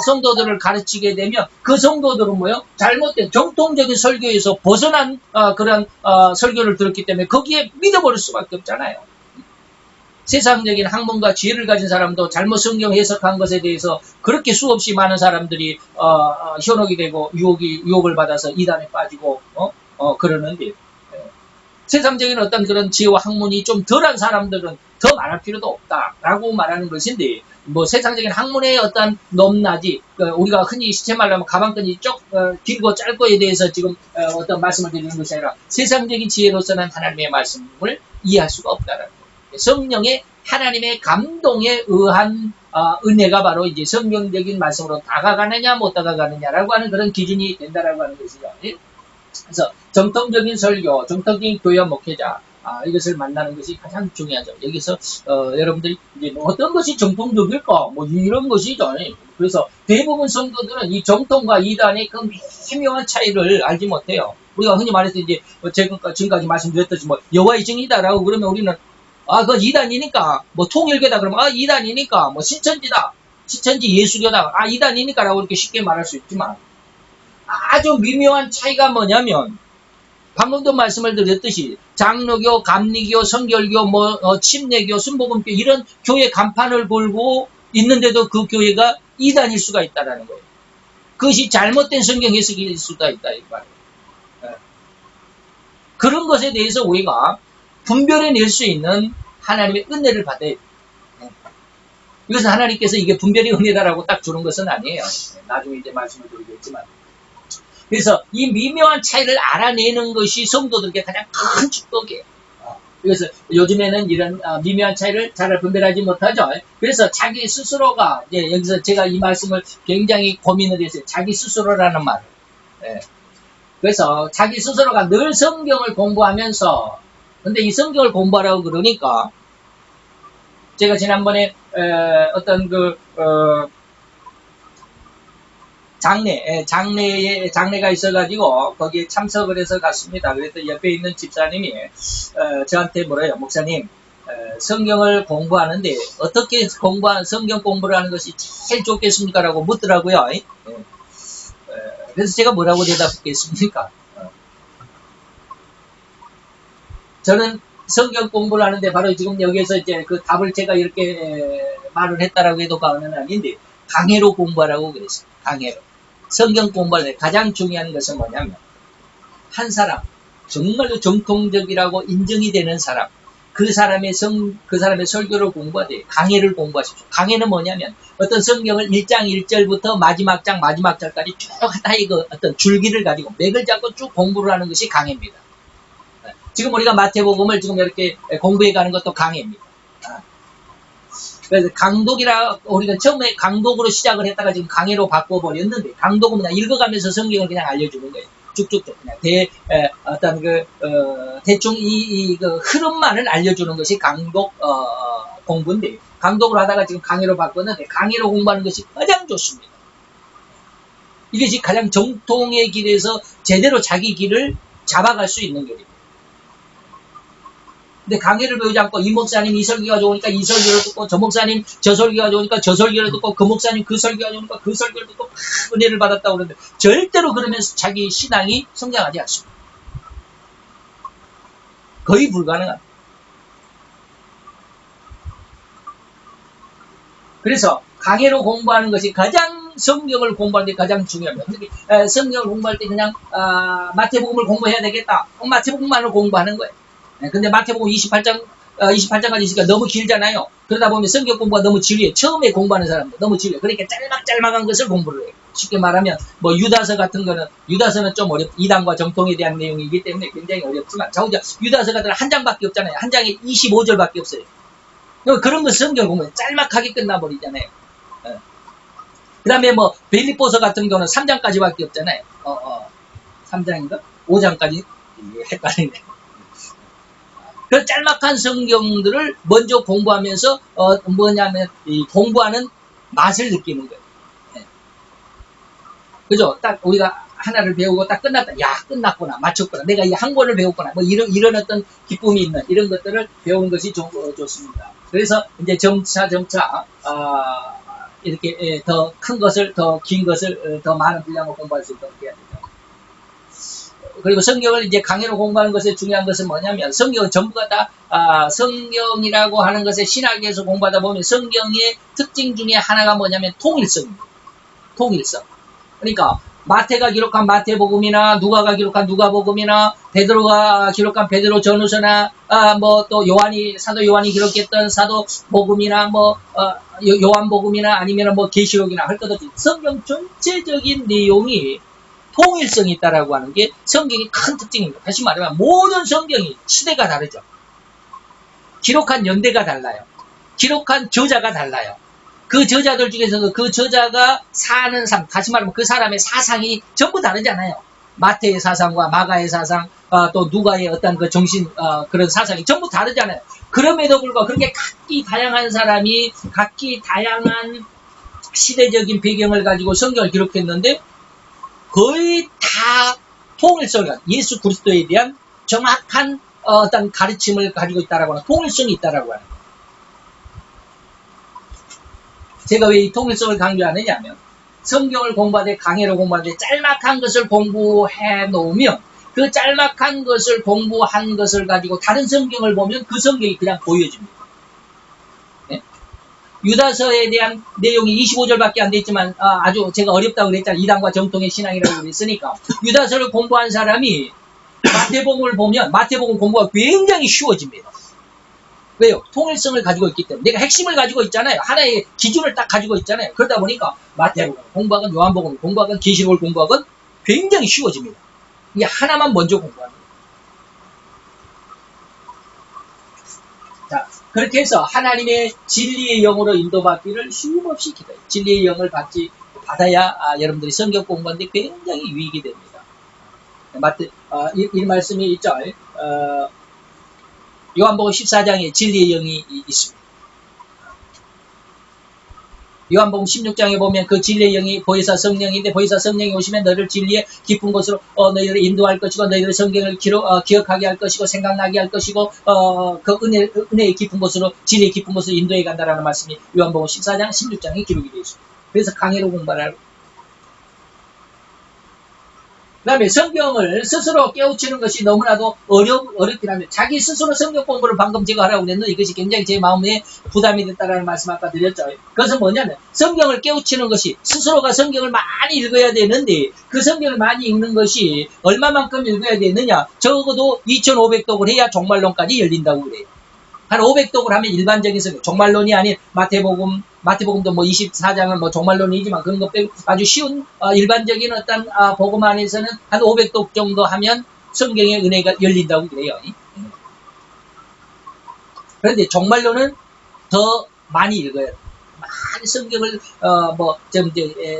성도들을 가르치게 되면, 그 성도들은 뭐요? 잘못된 정통적인 설교에서 벗어난 그런 설교를 들었기 때문에 거기에 믿어버릴 수밖에 없잖아요. 세상적인 학문과 지혜를 가진 사람도 잘못 성경 해석한 것에 대해서 그렇게 수없이 많은 사람들이 현혹이 되고 유혹을 받아서 이단에 빠지고 그러는데, 세상적인 어떤 그런 지혜와 학문이 좀 덜한 사람들은 더 말할 필요도 없다라고 말하는 것인데, 세상적인 학문의 어떤 높낮이, 우리가 흔히 시체 말하면 가방끈이 길고 짧고에 대해서 지금 어떤 말씀을 드리는 것이 아니라, 세상적인 지혜로서는 하나님의 말씀을 이해할 수가 없다라는 거예요. 성령의 하나님의 감동에 의한 은혜가 바로 이제 성경적인 말씀으로 다가가느냐 못 다가가느냐라고 하는 그런 기준이 된다라고 하는 것이죠. 그래서 정통적인 설교, 정통적인 교회 목회자, 이것을 만나는 것이 가장 중요하죠. 여기서 여러분들이 이제 어떤 것이 정통적일까? 이런 것이죠. 그래서 대부분 성도들은 이 정통과 이단의 그 미묘한 차이를 알지 못해요. 우리가 흔히 말해서 이제 제가 지금까지 말씀드렸듯이 여호와의 증이다라고 그러면 우리는 그건 이단이니까, 통일교다 그러면 이단이니까, 신천지다, 신천지 예수교다, 이단이니까라고 이렇게 쉽게 말할 수 있지만, 아주 미묘한 차이가 뭐냐면, 방금도 말씀을 드렸듯이 장로교, 감리교, 성결교, 침례교, 순복음교 이런 교회 간판을 걸고 있는데도 그 교회가 이단일 수가 있다라는 거예요. 그것이 잘못된 성경 해석일 수가 있다 이 말이에요. 그런 것에 대해서 우리가 분별해낼 수 있는 하나님의 은혜를 받아야 돼요. 이것은 하나님께서 이게 분별의 은혜다라고 딱 주는 것은 아니에요. 나중에 이제 말씀을 드리겠지만, 그래서 이 미묘한 차이를 알아내는 것이 성도들에게 가장 큰 축복이에요. 그래서 요즘에는 이런 미묘한 차이를 잘 분별하지 못하죠. 그래서 자기 스스로가 이제 여기서 제가 이 말씀을 굉장히 고민을 했어요. 자기 스스로라는 말을. 예. 그래서 자기 스스로가 늘 성경을 공부하면서, 근데 이 성경을 공부하라고 그러니까 제가 지난번에 어떤 장례가 있어가지고 거기에 참석을 해서 갔습니다. 그래서 옆에 있는 집사님이 저한테 뭐래요? 목사님, 성경을 공부하는데 어떻게 성경 공부를 하는 것이 제일 좋겠습니까? 라고 묻더라고요. 그래서 제가 뭐라고 대답했겠습니까? 저는 성경 공부를 하는데 바로 지금 여기에서 이제 그 답을 제가 이렇게 말을 했다라고 해도 과언은 아닌데, 강해로 공부하라고 그랬어요. 강해로. 성경 공부할 때 가장 중요한 것은 뭐냐면, 한 사람, 정말로 정통적이라고 인정이 되는 사람, 그 사람의 설교를 공부하되 강해를 공부하십시오. 강해는 뭐냐면, 어떤 성경을 1장 1절부터 마지막 장 마지막 절까지 쭉 다 이거 어떤 줄기를 가지고 맥을 잡고 쭉 공부를 하는 것이 강해입니다. 지금 우리가 마태복음을 지금 이렇게 공부해 가는 것도 강해입니다. 그래서 우리가 처음에 강독으로 시작을 했다가 지금 강해로 바꿔버렸는데, 강독은 그냥 읽어가면서 성경을 그냥 알려주는 거예요. 쭉쭉쭉 그냥 대충 그 흐름만을 알려주는 것이 강독 공부인데, 강독을 하다가 지금 강해로 바꿨는데, 강해로 공부하는 것이 가장 좋습니다. 이것이 가장 정통의 길에서 제대로 자기 길을 잡아갈 수 있는 길입니다. 근데 강의를 배우지 않고 이 목사님 이 설교가 좋으니까 이 설교를 듣고, 저 목사님 저 설교가 좋으니까 저 설교를 듣고, 그 목사님 그 설교가 좋으니까 그 설교를 듣고 막 은혜를 받았다고 그러는데, 절대로 그러면서 자기 신앙이 성장하지 않습니다. 거의 불가능합니다. 그래서 강의로 공부하는 것이 가장 성경을 공부할 때 가장 중요합니다. 성경을 공부할 때 그냥 마태복음을 공부해야 되겠다. 마태복음만을 공부하는 거예요. 근데 마태복음 28장까지 있으니까 너무 길잖아요. 그러다 보면 성경 공부가 너무 지루해요. 처음에 공부하는 사람들 너무 지루해요. 그러니까 짤막짤막한 것을 공부를 해요. 쉽게 말하면 뭐 유다서 같은 거는, 유다서는 좀 이단과 정통에 대한 내용이기 때문에 굉장히 어렵지만, 유다서 같은 건 한 장밖에 없잖아요. 한 장에 25절밖에 없어요. 그런 거 성경 공부는 짤막하게 끝나버리잖아요. 그 다음에 뭐 빌립보서 같은 경우는 3장까지밖에 없잖아요. 3장인가? 5장까지 헷갈리네. 그 짤막한 성경들을 먼저 공부하면서 공부하는 맛을 느끼는 거예요. 그죠? 딱 우리가 하나를 배우고 딱 끝났다. 야, 끝났구나. 마쳤구나. 내가 이 한 권을 배웠구나. 뭐 이런 어떤 기쁨이 있는 이런 것들을 배우는 것이 좋습니다. 그래서 이제 점차 이렇게 더 큰 것을, 더 긴 것을, 더 많은 분량을 공부할 수 있도록 해야 되죠. 그리고 성경을 이제 강의로 공부하는 것의 중요한 것은 뭐냐면, 성경은 전부가 다 성경이라고 하는 것에 신학에서 공부하다 보면 성경의 특징 중에 하나가 뭐냐면 통일성입니다. 통일성. 그러니까 마태가 기록한 마태복음이나 누가가 기록한 누가복음이나 베드로가 기록한 베드로 전후서나 뭐 또 사도 요한이 기록했던 사도복음이나 뭐 요한복음이나 아니면 뭐 계시록이나 할 것 없이 성경 전체적인 내용이 통일성이 있다라고 하는 게 성경의 큰 특징입니다. 다시 말하면 모든 성경이 시대가 다르죠. 기록한 연대가 달라요. 기록한 저자가 달라요. 그 저자들 중에서도 그 저자가 사는 삶, 다시 말하면 그 사람의 사상이 전부 다르잖아요. 마태의 사상과 마가의 사상, 또 누가의 어떤 그 정신, 그런 사상이 전부 다르잖아요. 그럼에도 불구하고 그렇게 각기 다양한 사람이 각기 다양한 시대적인 배경을 가지고 성경을 기록했는데, 거의 다 통일성이, 예수 그리스도에 대한 정확한 어떤 가르침을 가지고 있다라고 하는, 통일성이 있다라고 하는. 제가 왜 이 통일성을 강조하느냐 하면, 성경을 공부하되 강해로 공부하되 짤막한 것을 공부해 놓으면, 그 짤막한 것을 공부한 것을 가지고 다른 성경을 보면 그 성경이 그냥 보여집니다. 네? 유다서에 대한 내용이 25절밖에 안 돼 있지만 아주 제가 어렵다고 그랬잖아요. 이단과 정통의 신앙이라고 그랬으니까, 유다서를 공부한 사람이 마태복음을 보면 마태복음 공부가 굉장히 쉬워집니다. 왜요? 통일성을 가지고 있기 때문에. 내가 핵심을 가지고 있잖아요. 하나의 기준을 딱 가지고 있잖아요. 그러다 보니까 마태복음 공부하건 요한복음 공부하건 계시록을 공부하건 굉장히 쉬워집니다. 이게 하나만 먼저 공부하는 거예요. 자, 그렇게 해서 하나님의 진리의 영으로 인도받기를 쉼없이 기다려요. 진리의 영을 받아야 여러분들이 성경 공부하는데 굉장히 유익이 됩니다. 이 말씀이 있죠. 요한복음 14장에 진리의 영이 있습니다. 요한복음 16장에 보면 그 진리의 영이 보혜사 성령인데 보혜사 성령이 오시면 너희를 진리의 깊은 곳으로 너희를 인도할 것이고 너희를 성경을 기억하게 할 것이고 생각나게 할 것이고 그 은혜의 깊은 곳으로 진리의 깊은 곳으로 인도해 간다라는 말씀이 요한복음 14장 16장에 기록이 되어 있습니다. 그래서 강의로 공부하라고. 그 다음에 성경을 스스로 깨우치는 것이 너무나도 어렵긴 합니다. 자기 스스로 성경 공부를 방금 제가 하라고 그랬는데 이것이 굉장히 제 마음에 부담이 됐다는 말씀 아까 드렸죠. 그것은 뭐냐면 성경을 깨우치는 것이 스스로가 성경을 많이 읽어야 되는데 그 성경을 많이 읽는 것이 얼마만큼 읽어야 되느냐. 적어도 2500독을 해야 종말론까지 열린다고 그래요. 한 500독을 하면 일반적인 성경, 종말론이 아닌 마태복음도 뭐 24장은 뭐 종말론이지만 그런 것 빼고 아주 쉬운 일반적인 어떤 복음 안에서는 한 500독 정도 하면 성경의 은혜가 열린다고 그래요. 그런데 종말론은 더 많이 읽어야 돼요. 많이 성경을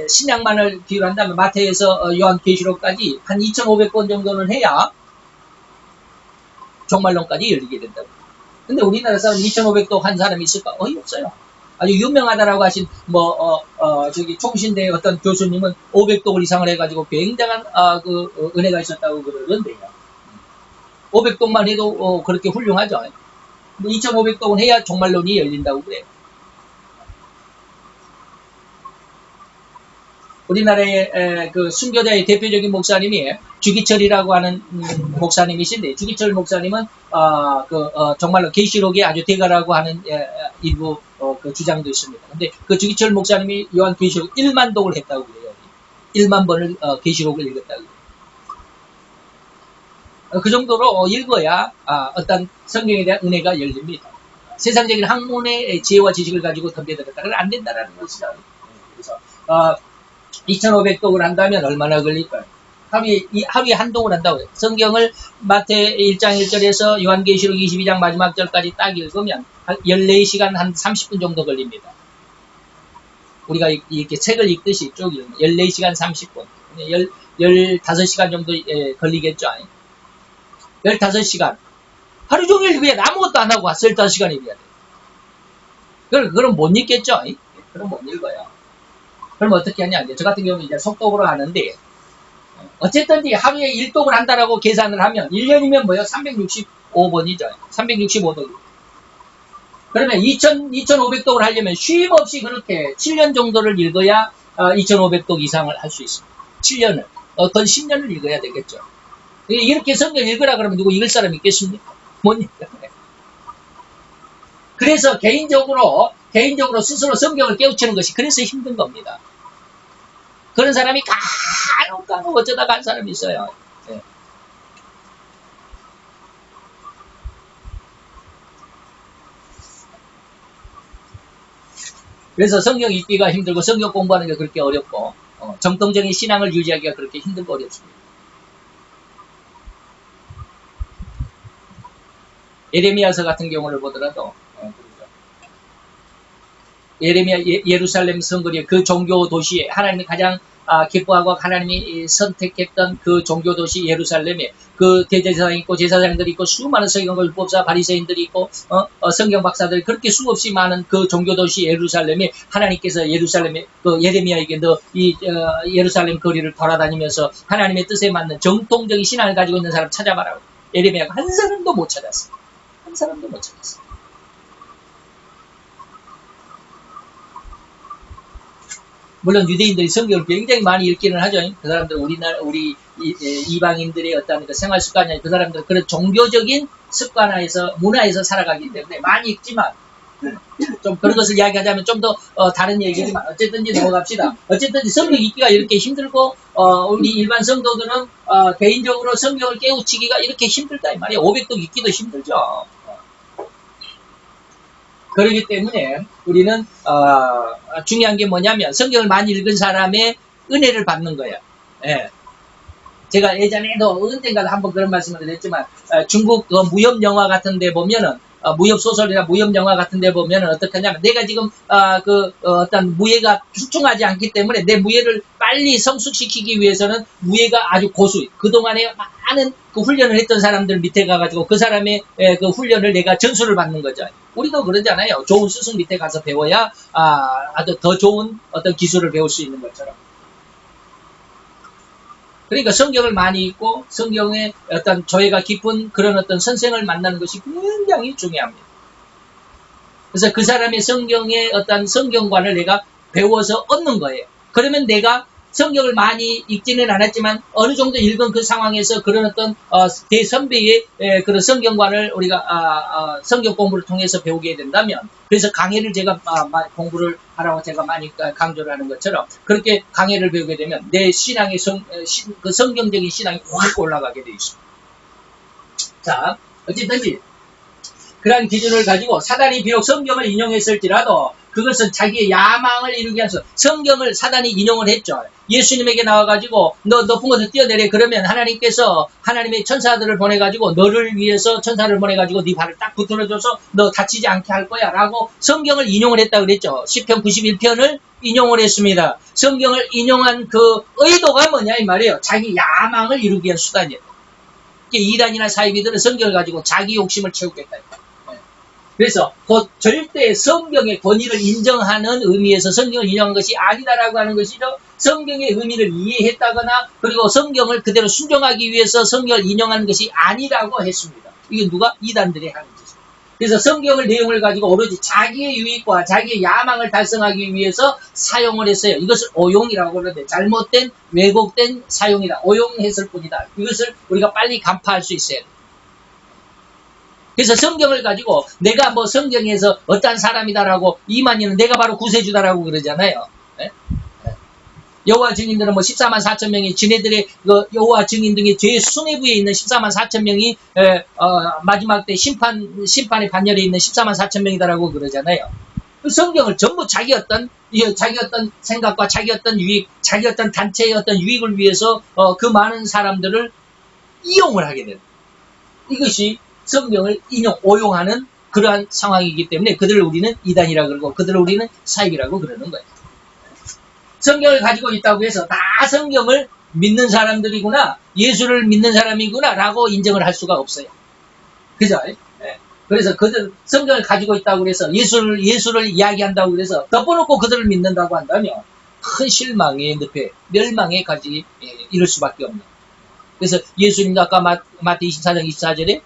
신약만을 비유로 한다면 마태에서 요한계시록까지 한 2500권 정도는 해야 종말론까지 열리게 된다고. 근데 우리나라 사람 2500독 한 사람이 있을까? 없어요. 아주 유명하다라고 하신 총신대의 어떤 교수님은 500독을 이상을 해가지고 굉장한 은혜가 있었다고 그러는데요. 500독만 해도 그렇게 훌륭하죠. 2500독은 해야 종말론이 열린다고 그래요. 우리나라의 그 순교자의 대표적인 목사님이 주기철이라고 하는 목사님이신데 주기철 목사님은 정말로 계시록의 아주 대가라고 하는 일부 그 주장도 있습니다. 근데 그 주기철 목사님이 요한계시록 1만 독을 했다고 그래요. 1만 번을 계시록을 읽었다고 그래요. 그 정도로 읽어야 어떤 성경에 대한 은혜가 열립니다. 세상적인 학문의 지혜와 지식을 가지고 덤벼들었다. 그건 안 된다는 것이죠. 그래서 2500독을 한다면 얼마나 걸릴까요? 하루에 한 독을 한다고 해요. 성경을 마태 1장 1절에서 요한계시록 22장 마지막 절까지 딱 읽으면 한 14시간 한 30분 정도 걸립니다. 우리가 이렇게 책을 읽듯이 쭉 읽으면 14시간 30분. 15시간 정도 걸리겠죠. 15시간. 하루 종일 읽어야 돼. 아무것도 안 하고 15시간 읽어야 돼. 그럼 못 읽겠죠? 그럼 못 읽어요. 그럼 어떻게 하냐? 저 같은 경우는 이제 속독으로 하는데, 어쨌든 하루에 1독을 한다라고 계산을 하면, 1년이면 뭐요? 365번이죠. 365독. 그러면 2500독을 하려면 쉼 없이 그렇게 7년 정도를 읽어야 2500독 이상을 할 수 있습니다. 7년을. 어떤 10년을 읽어야 되겠죠. 이렇게 성경 읽으라 그러면 누구 읽을 사람 있겠습니까? 못 읽어요. 그래서 개인적으로 스스로 성경을 깨우치는 것이 그래서 힘든 겁니다. 그런 사람이 간혹 어쩌다 간 사람이 있어요. 네. 그래서 성경 읽기가 힘들고 성경 공부하는 게 그렇게 어렵고 정통적인 신앙을 유지하기가 그렇게 힘들고 어렵습니다. 예레미야서 같은 경우를 보더라도 예루살렘 성거리 그 종교 도시에 하나님이 가장 기뻐하고 하나님이 선택했던 그 종교 도시 예루살렘에 그 대제사장이 있고 제사장들이 있고 수많은 성경율법사 바리새인들이 있고 성경 박사들이 그렇게 수없이 많은 그 종교 도시 예루살렘에 하나님께서 예루살렘에 그 예레미야에게 너 이 예루살렘 거리를 돌아다니면서 하나님의 뜻에 맞는 정통적인 신앙을 가지고 있는 사람 찾아봐라고. 예레미야가 한 사람도 못 찾았어요. 한 사람도 못 찾았어요. 물론 유대인들이 성경을 굉장히 많이 읽기는 하죠. 그 사람들 우리 이방인들의 어떤 그 생활 습관이 그 사람들 그런 종교적인 습관에서 문화에서 살아가기 때문에 많이 읽지만 좀 그런 것을 이야기하자면 좀 더 다른 얘기지만 어쨌든지 넘어갑시다. 어쨌든지 성경 읽기가 이렇게 힘들고 우리 일반 성도들은 개인적으로 성경을 깨우치기가 이렇게 힘들다 이 말이에요. 500독 읽기도 힘들죠. 그렇기 때문에 우리는 중요한 게 뭐냐면 성경을 많이 읽은 사람의 은혜를 받는 거예요. 예. 제가 예전에도 언젠가 한번 그런 말씀을 드렸지만 중국 무협 영화 같은 데 보면은 무협 소설이나 무협 영화 같은 데 보면은 어떻게 하냐면 내가 지금 어떤 무예가 출중하지 않기 때문에 내 무예를 빨리 성숙시키기 위해서는 무예가 아주 고수 그동안에 많은 그 훈련을 했던 사람들 밑에 가가지고 그 사람의 그 훈련을 내가 전수를 받는 거죠. 우리도 그러잖아요. 좋은 스승 밑에 가서 배워야 아주 더 좋은 어떤 기술을 배울 수 있는 것처럼. 그러니까 성경을 많이 읽고 성경의 어떤 조예가 깊은 그런 어떤 선생을 만나는 것이 굉장히 중요합니다. 그래서 그 사람의 성경의 어떤 성경관을 내가 배워서 얻는 거예요. 그러면 내가 성경을 많이 읽지는 않았지만 어느 정도 읽은 그 상황에서 그런 어떤 대선배의 그런 성경관을 우리가 성경 공부를 통해서 배우게 된다면 그래서 강해를 제가 공부를 하라고 제가 많이 강조를 하는 것처럼 그렇게 강해를 배우게 되면 내 신앙의 그 성경적인 신앙이 확 올라가게 되어 있습니다. 자, 어쨌든지 그러한 기준을 가지고 사단이 비록 성경을 인용했을지라도 그것은 자기의 야망을 이루기 위해서 성경을 사단이 인용을 했죠. 예수님에게 나와가지고 너 높은 곳에 뛰어내려 그러면 하나님께서 하나님의 천사들을 보내가지고 너를 위해서 천사를 보내가지고 네 발을 딱 붙들어줘서 너 다치지 않게 할 거야 라고 성경을 인용을 했다고 그랬죠. 시편 91편을 인용을 했습니다. 성경을 인용한 그 의도가 뭐냐 이 말이에요. 자기 야망을 이루기 위한 수단이에요. 이단이나 사이비들은 성경을 가지고 자기 욕심을 채우겠다. 그래서 곧 절대 성경의 권위를 인정하는 의미에서 성경을 인용한 것이 아니다라고 하는 것이죠. 성경의 의미를 이해했다거나 그리고 성경을 그대로 순종하기 위해서 성경을 인용하는 것이 아니라고 했습니다. 이게 누가? 이단들이 하는 짓입니다. 그래서 성경을 내용을 가지고 오로지 자기의 유익과 자기의 야망을 달성하기 위해서 사용을 했어요. 이것을 오용이라고 그러는데 잘못된 왜곡된 사용이다. 오용했을 뿐이다. 이것을 우리가 빨리 간파할 수 있어야 돼요. 그래서 성경을 가지고 내가 뭐 성경에서 어떤 사람이다라고 이만희는 내가 바로 구세주다라고 그러잖아요. 네? 여호와 증인들은 뭐 14만 4천 명이 지네들의 그 여호와 증인 등의 죄 수뇌부에 있는 14만 4천 명이 마지막 때 심판의 반열에 있는 14만 4천 명이다라고 그러잖아요. 그 성경을 전부 자기 어떤 생각과 자기 어떤 유익, 자기 어떤 단체의 어떤 유익을 위해서 그 많은 사람들을 이용을 하게 됩니다. 이것이 성경을 오용하는 그러한 상황이기 때문에 그들을 우리는 이단이라고 그러고 그들을 우리는 사입이라고 그러는 거예요. 성경을 가지고 있다고 해서 다 성경을 믿는 사람들이구나, 예수를 믿는 사람이구나 라고 인정을 할 수가 없어요. 그죠? 네. 그래서 그들 성경을 가지고 있다고 해서 예수를 이야기한다고 그래서 덮어놓고 그들을 믿는다고 한다면 큰 실망의 늪에 멸망에까지 이를 수밖에 없는. 그래서 예수님도 아까 마태 24장 24절에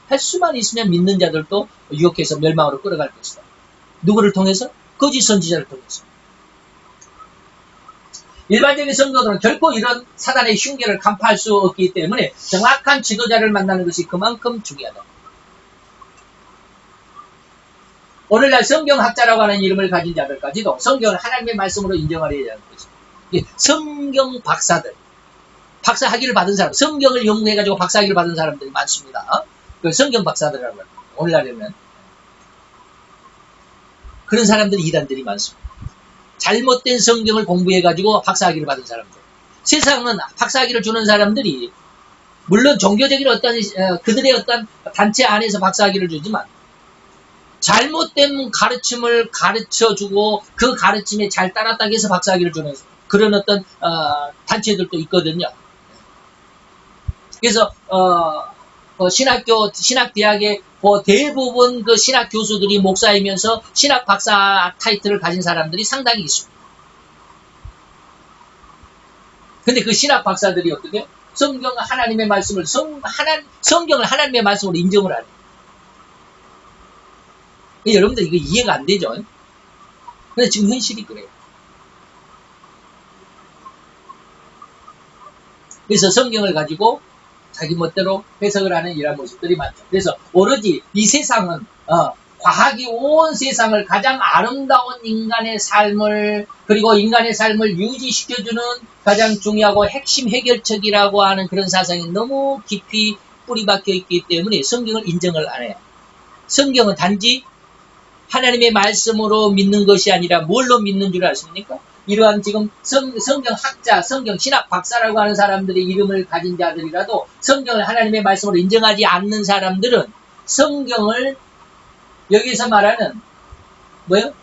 할 수만 있으면 믿는 자들도 유혹해서 멸망으로 끌어갈 것이다. 누구를 통해서? 거짓 선지자를 통해서. 일반적인 성도들은 결코 이런 사단의 흉계를 간파할 수 없기 때문에 정확한 지도자를 만나는 것이 그만큼 중요하다. 오늘날 성경학자라고 하는 이름을 가진 자들까지도 성경을 하나님의 말씀으로 인정하려 하는 것입니다. 성경 박사들, 박사 학위를 받은 사람, 성경을 연구해가지고 박사 학위를 받은 사람들이 많습니다. 그 성경 박사들이라고 합니다. 오늘날에는 그런 사람들이 이단들이 많습니다. 잘못된 성경을 공부해가지고 박사학위를 받은 사람들. 세상은 박사학위를 주는 사람들이 물론 종교적인 어떤 그들의 어떤 단체 안에서 박사학위를 주지만 잘못된 가르침을 가르쳐주고 그 가르침에 잘 따랐다고 해서 박사학위를 주는 그런 어떤 단체들도 있거든요. 그래서 신학대학의 대부분 그 신학 교수들이 목사이면서 신학 박사 타이틀을 가진 사람들이 상당히 있습니다. 근데 그 신학 박사들이 어떻게? 성경 하나님의 말씀을 성경을 하나님의 말씀으로 인정을 하는. 여러분들 이거 이해가 안 되죠? 근데 지금 현실이 그래요. 그래서 성경을 가지고 자기 멋대로 해석을 하는 이런 모습들이 많죠. 그래서 오로지 이 세상은 과학이 온 세상을 가장 아름다운 인간의 삶을 그리고 인간의 삶을 유지시켜주는 가장 중요하고 핵심 해결책이라고 하는 그런 사상이 너무 깊이 뿌리박혀 있기 때문에 성경을 인정을 안 해요. 성경은 단지 하나님의 말씀으로 믿는 것이 아니라 뭘로 믿는 줄 아십니까? 이러한 지금 성경학자, 성경 신학 박사라고 하는 사람들의 이름을 가진 자들이라도 성경을 하나님의 말씀으로 인정하지 않는 사람들은 성경을 여기서 말하는 뭐요?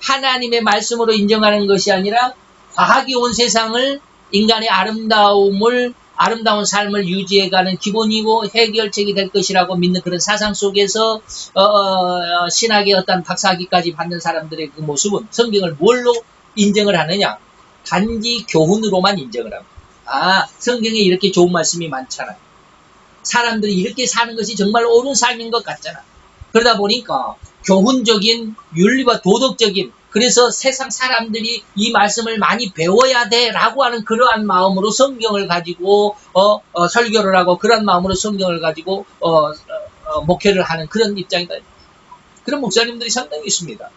하나님의 말씀으로 인정하는 것이 아니라 과학이 온 세상을 인간의 아름다운 삶을 유지해가는 기본이고 해결책이 될 것이라고 믿는 그런 사상 속에서 신학의 어떤 박사학위까지 받는 사람들의 그 모습은 성경을 뭘로 인정을 하느냐? 단지 교훈으로만 인정을 합니다. 아, 성경에 이렇게 좋은 말씀이 많잖아. 사람들이 이렇게 사는 것이 정말 옳은 삶인 것 같잖아. 그러다 보니까 교훈적인 윤리와 도덕적인 그래서 세상 사람들이 이 말씀을 많이 배워야 돼라고 하는 그러한 마음으로 성경을 가지고 설교를 하고 그런 마음으로 성경을 가지고 목회를 하는 그런 입장이다. 그런 목사님들이 상당히 있습니다.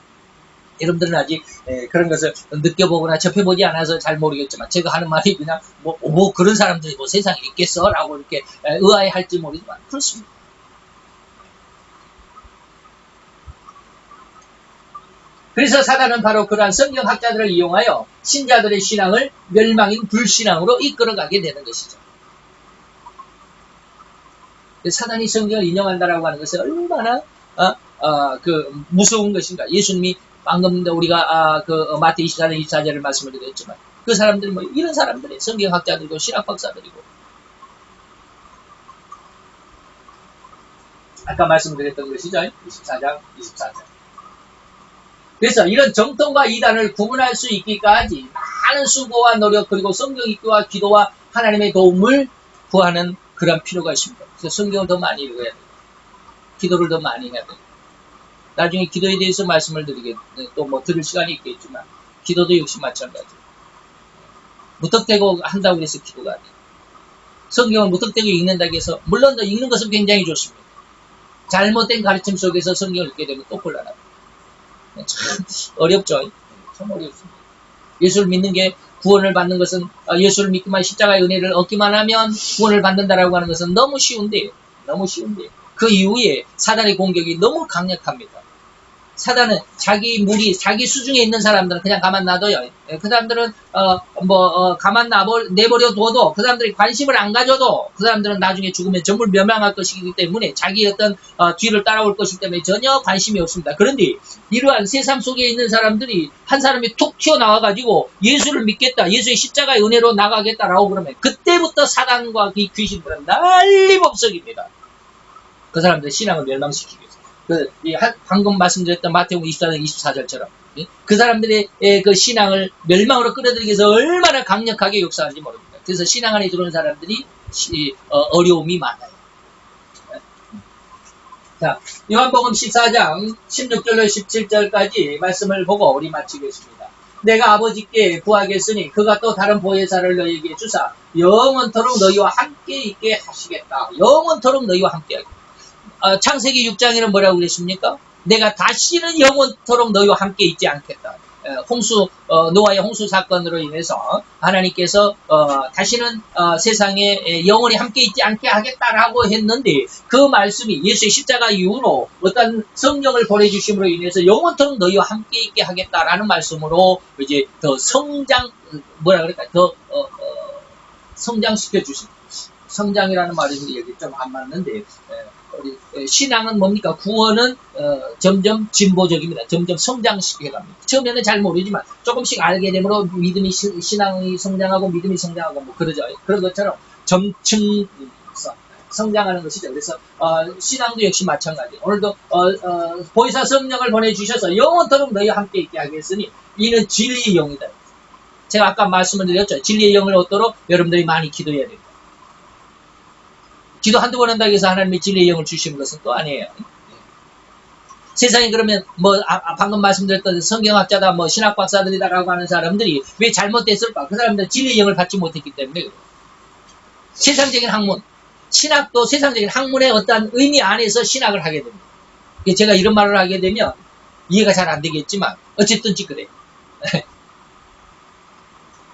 여러분들은 아직 그런 것을 느껴보거나 접해보지 않아서 잘 모르겠지만 제가 하는 말이 그냥 뭐 그런 사람들이 뭐 세상에 있겠어라고 이렇게 의아해할지 모르지만 그렇습니다. 그래서 사단은 바로 그러한 성경학자들을 이용하여 신자들의 신앙을 멸망인 불신앙으로 이끌어가게 되는 것이죠. 사단이 성경을 인용한다라고 하는 것은 얼마나 무서운 것인가. 예수님이 방금 우리가 마태 24장 24절을 말씀을 드렸지만 그 사람들이 뭐 이런 사람들이 성경학자들이고 신학박사들이고 아까 말씀드렸던 것이죠. 24장 24절. 그래서 이런 정통과 이단을 구분할 수 있기까지 많은 수고와 노력 그리고 성경 읽기와 기도와 하나님의 도움을 구하는 그런 필요가 있습니다. 그래서 성경을 더 많이 읽어야 돼요. 기도를 더 많이 해야 돼요. 나중에 기도에 대해서 말씀을 드리겠는데 또 뭐 들을 시간이 있겠지만 기도도 역시 마찬가지예요. 무턱대고 한다고 해서 기도가 안 돼요. 성경을 무턱대고 읽는다고 해서 물론 읽는 것은 굉장히 좋습니다. 잘못된 가르침 속에서 성경을 읽게 되면 또 곤란합니다. 참 어렵죠. 참 어렵습니다. 예수를 믿는 게 구원을 받는 것은 예수를 믿기만 십자가의 은혜를 얻기만 하면 구원을 받는다라고 하는 것은 너무 쉬운데 그 이후에 사단의 공격이 너무 강력합니다. 사단은 자기 수중에 있는 사람들은 그냥 가만 놔둬요. 그 사람들은 가만 내버려 둬도 그 사람들이 관심을 안 가져도 그 사람들은 나중에 죽으면 전부 멸망할 것이기 때문에 자기 어떤 뒤를 따라올 것이기 때문에 전혀 관심이 없습니다. 그런데 이러한 세상 속에 있는 사람들이 한 사람이 툭 튀어나와가지고 예수를 믿겠다, 예수의 십자가의 은혜로 나가겠다라고 그러면 그때부터 사단과 그 귀신들은 난리법석입니다. 그 사람들 신앙을 멸망시키기 위해서. 방금 말씀드렸던 마태복음 24장 24절처럼 그 사람들의 그 신앙을 멸망으로 끌어들이기 위해서 얼마나 강력하게 역사하는지 모릅니다. 그래서 신앙 안에 들어오는 사람들이 어려움이 많아요. 자, 요한복음 14장 16절로 17절까지 말씀을 보고 우리 마치겠습니다. 내가 아버지께 구하겠으니 그가 또 다른 보혜사를 너희에게 주사 영원토록 너희와 함께 있게 하시겠다. 영원토록 너희와 함께 하겠다. 창세기 6장에는 뭐라고 그랬습니까? 내가 다시는 영원토록 너희와 함께 있지 않겠다. 노아의 홍수 사건으로 인해서 하나님께서 다시는 세상에 영원히 함께 있지 않게 하겠다라고 했는데 그 말씀이 예수의 십자가 이후로 어떤 성령을 보내주심으로 인해서 영원토록 너희와 함께 있게 하겠다라는 말씀으로 이제 더 성장시켜 주십니다. 성장이라는 말이 여기 좀 안 맞는데 신앙은 뭡니까? 구원은 점점 진보적입니다. 점점 성장시켜갑니다. 처음에는 잘 모르지만 조금씩 알게 되므로 신앙이 성장하고 믿음이 성장하고 뭐 그러죠. 그런 것처럼 점층 성장하는 것이죠. 그래서 신앙도 역시 마찬가지. 오늘도 보혜사 성령을 보내주셔서 영원토록 너희와 함께 있게 하겠으니 이는 진리의 영이다. 제가 아까 말씀을 드렸죠. 진리의 영을 얻도록 여러분들이 많이 기도해야 됩니다. 기도 한두 번 한다고 해서 하나님의 진리의 영을 주시는 것은 또 아니에요. 세상에 그러면 방금 말씀드렸던 성경학자다 신학박사들이다라고 하는 사람들이 왜 잘못됐을까? 그 사람들은 진리의 영을 받지 못했기 때문에 그래요. 세상적인 학문, 신학도 세상적인 학문의 어떤 의미 안에서 신학을 하게 됩니다. 제가 이런 말을 하게 되면 이해가 잘 안 되겠지만 어쨌든 그래요.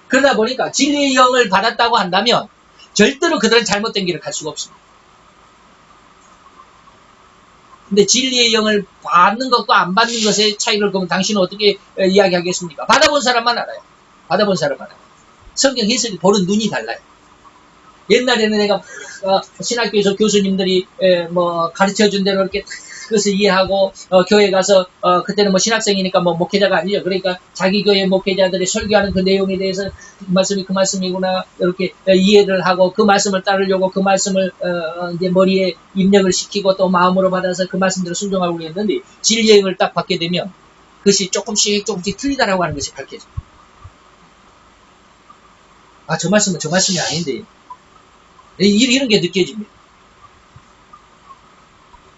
그러다 보니까 진리의 영을 받았다고 한다면 절대로 그들은 잘못된 길을 갈 수가 없습니다. 근데 진리의 영을 받는 것과 안 받는 것의 차이를 그러면 당신은 어떻게 이야기하겠습니까? 받아본 사람만 알아요. 받아본 사람만 알아요. 성경 해석이 보는 눈이 달라요. 옛날에는 내가 신학교에서 교수님들이 뭐 가르쳐준 대로 이렇게 그것을 이해하고 교회 가서 그때는 뭐 신학생이니까 뭐 목회자가 아니죠. 그러니까 자기 교회 목회자들이 설교하는 그 내용에 대해서 그 말씀이 그 말씀이구나 이렇게 이해를 하고 그 말씀을 따르려고 그 말씀을 이제 머리에 입력을 시키고 또 마음으로 받아서 그 말씀대로 순종하고 그랬는데 진리의 영을 딱 받게 되면 그것이 조금씩 틀리다라고 하는 것이 밝혀져요. 아, 저 말씀은 저 말씀이 아닌데 이런 게 느껴집니다.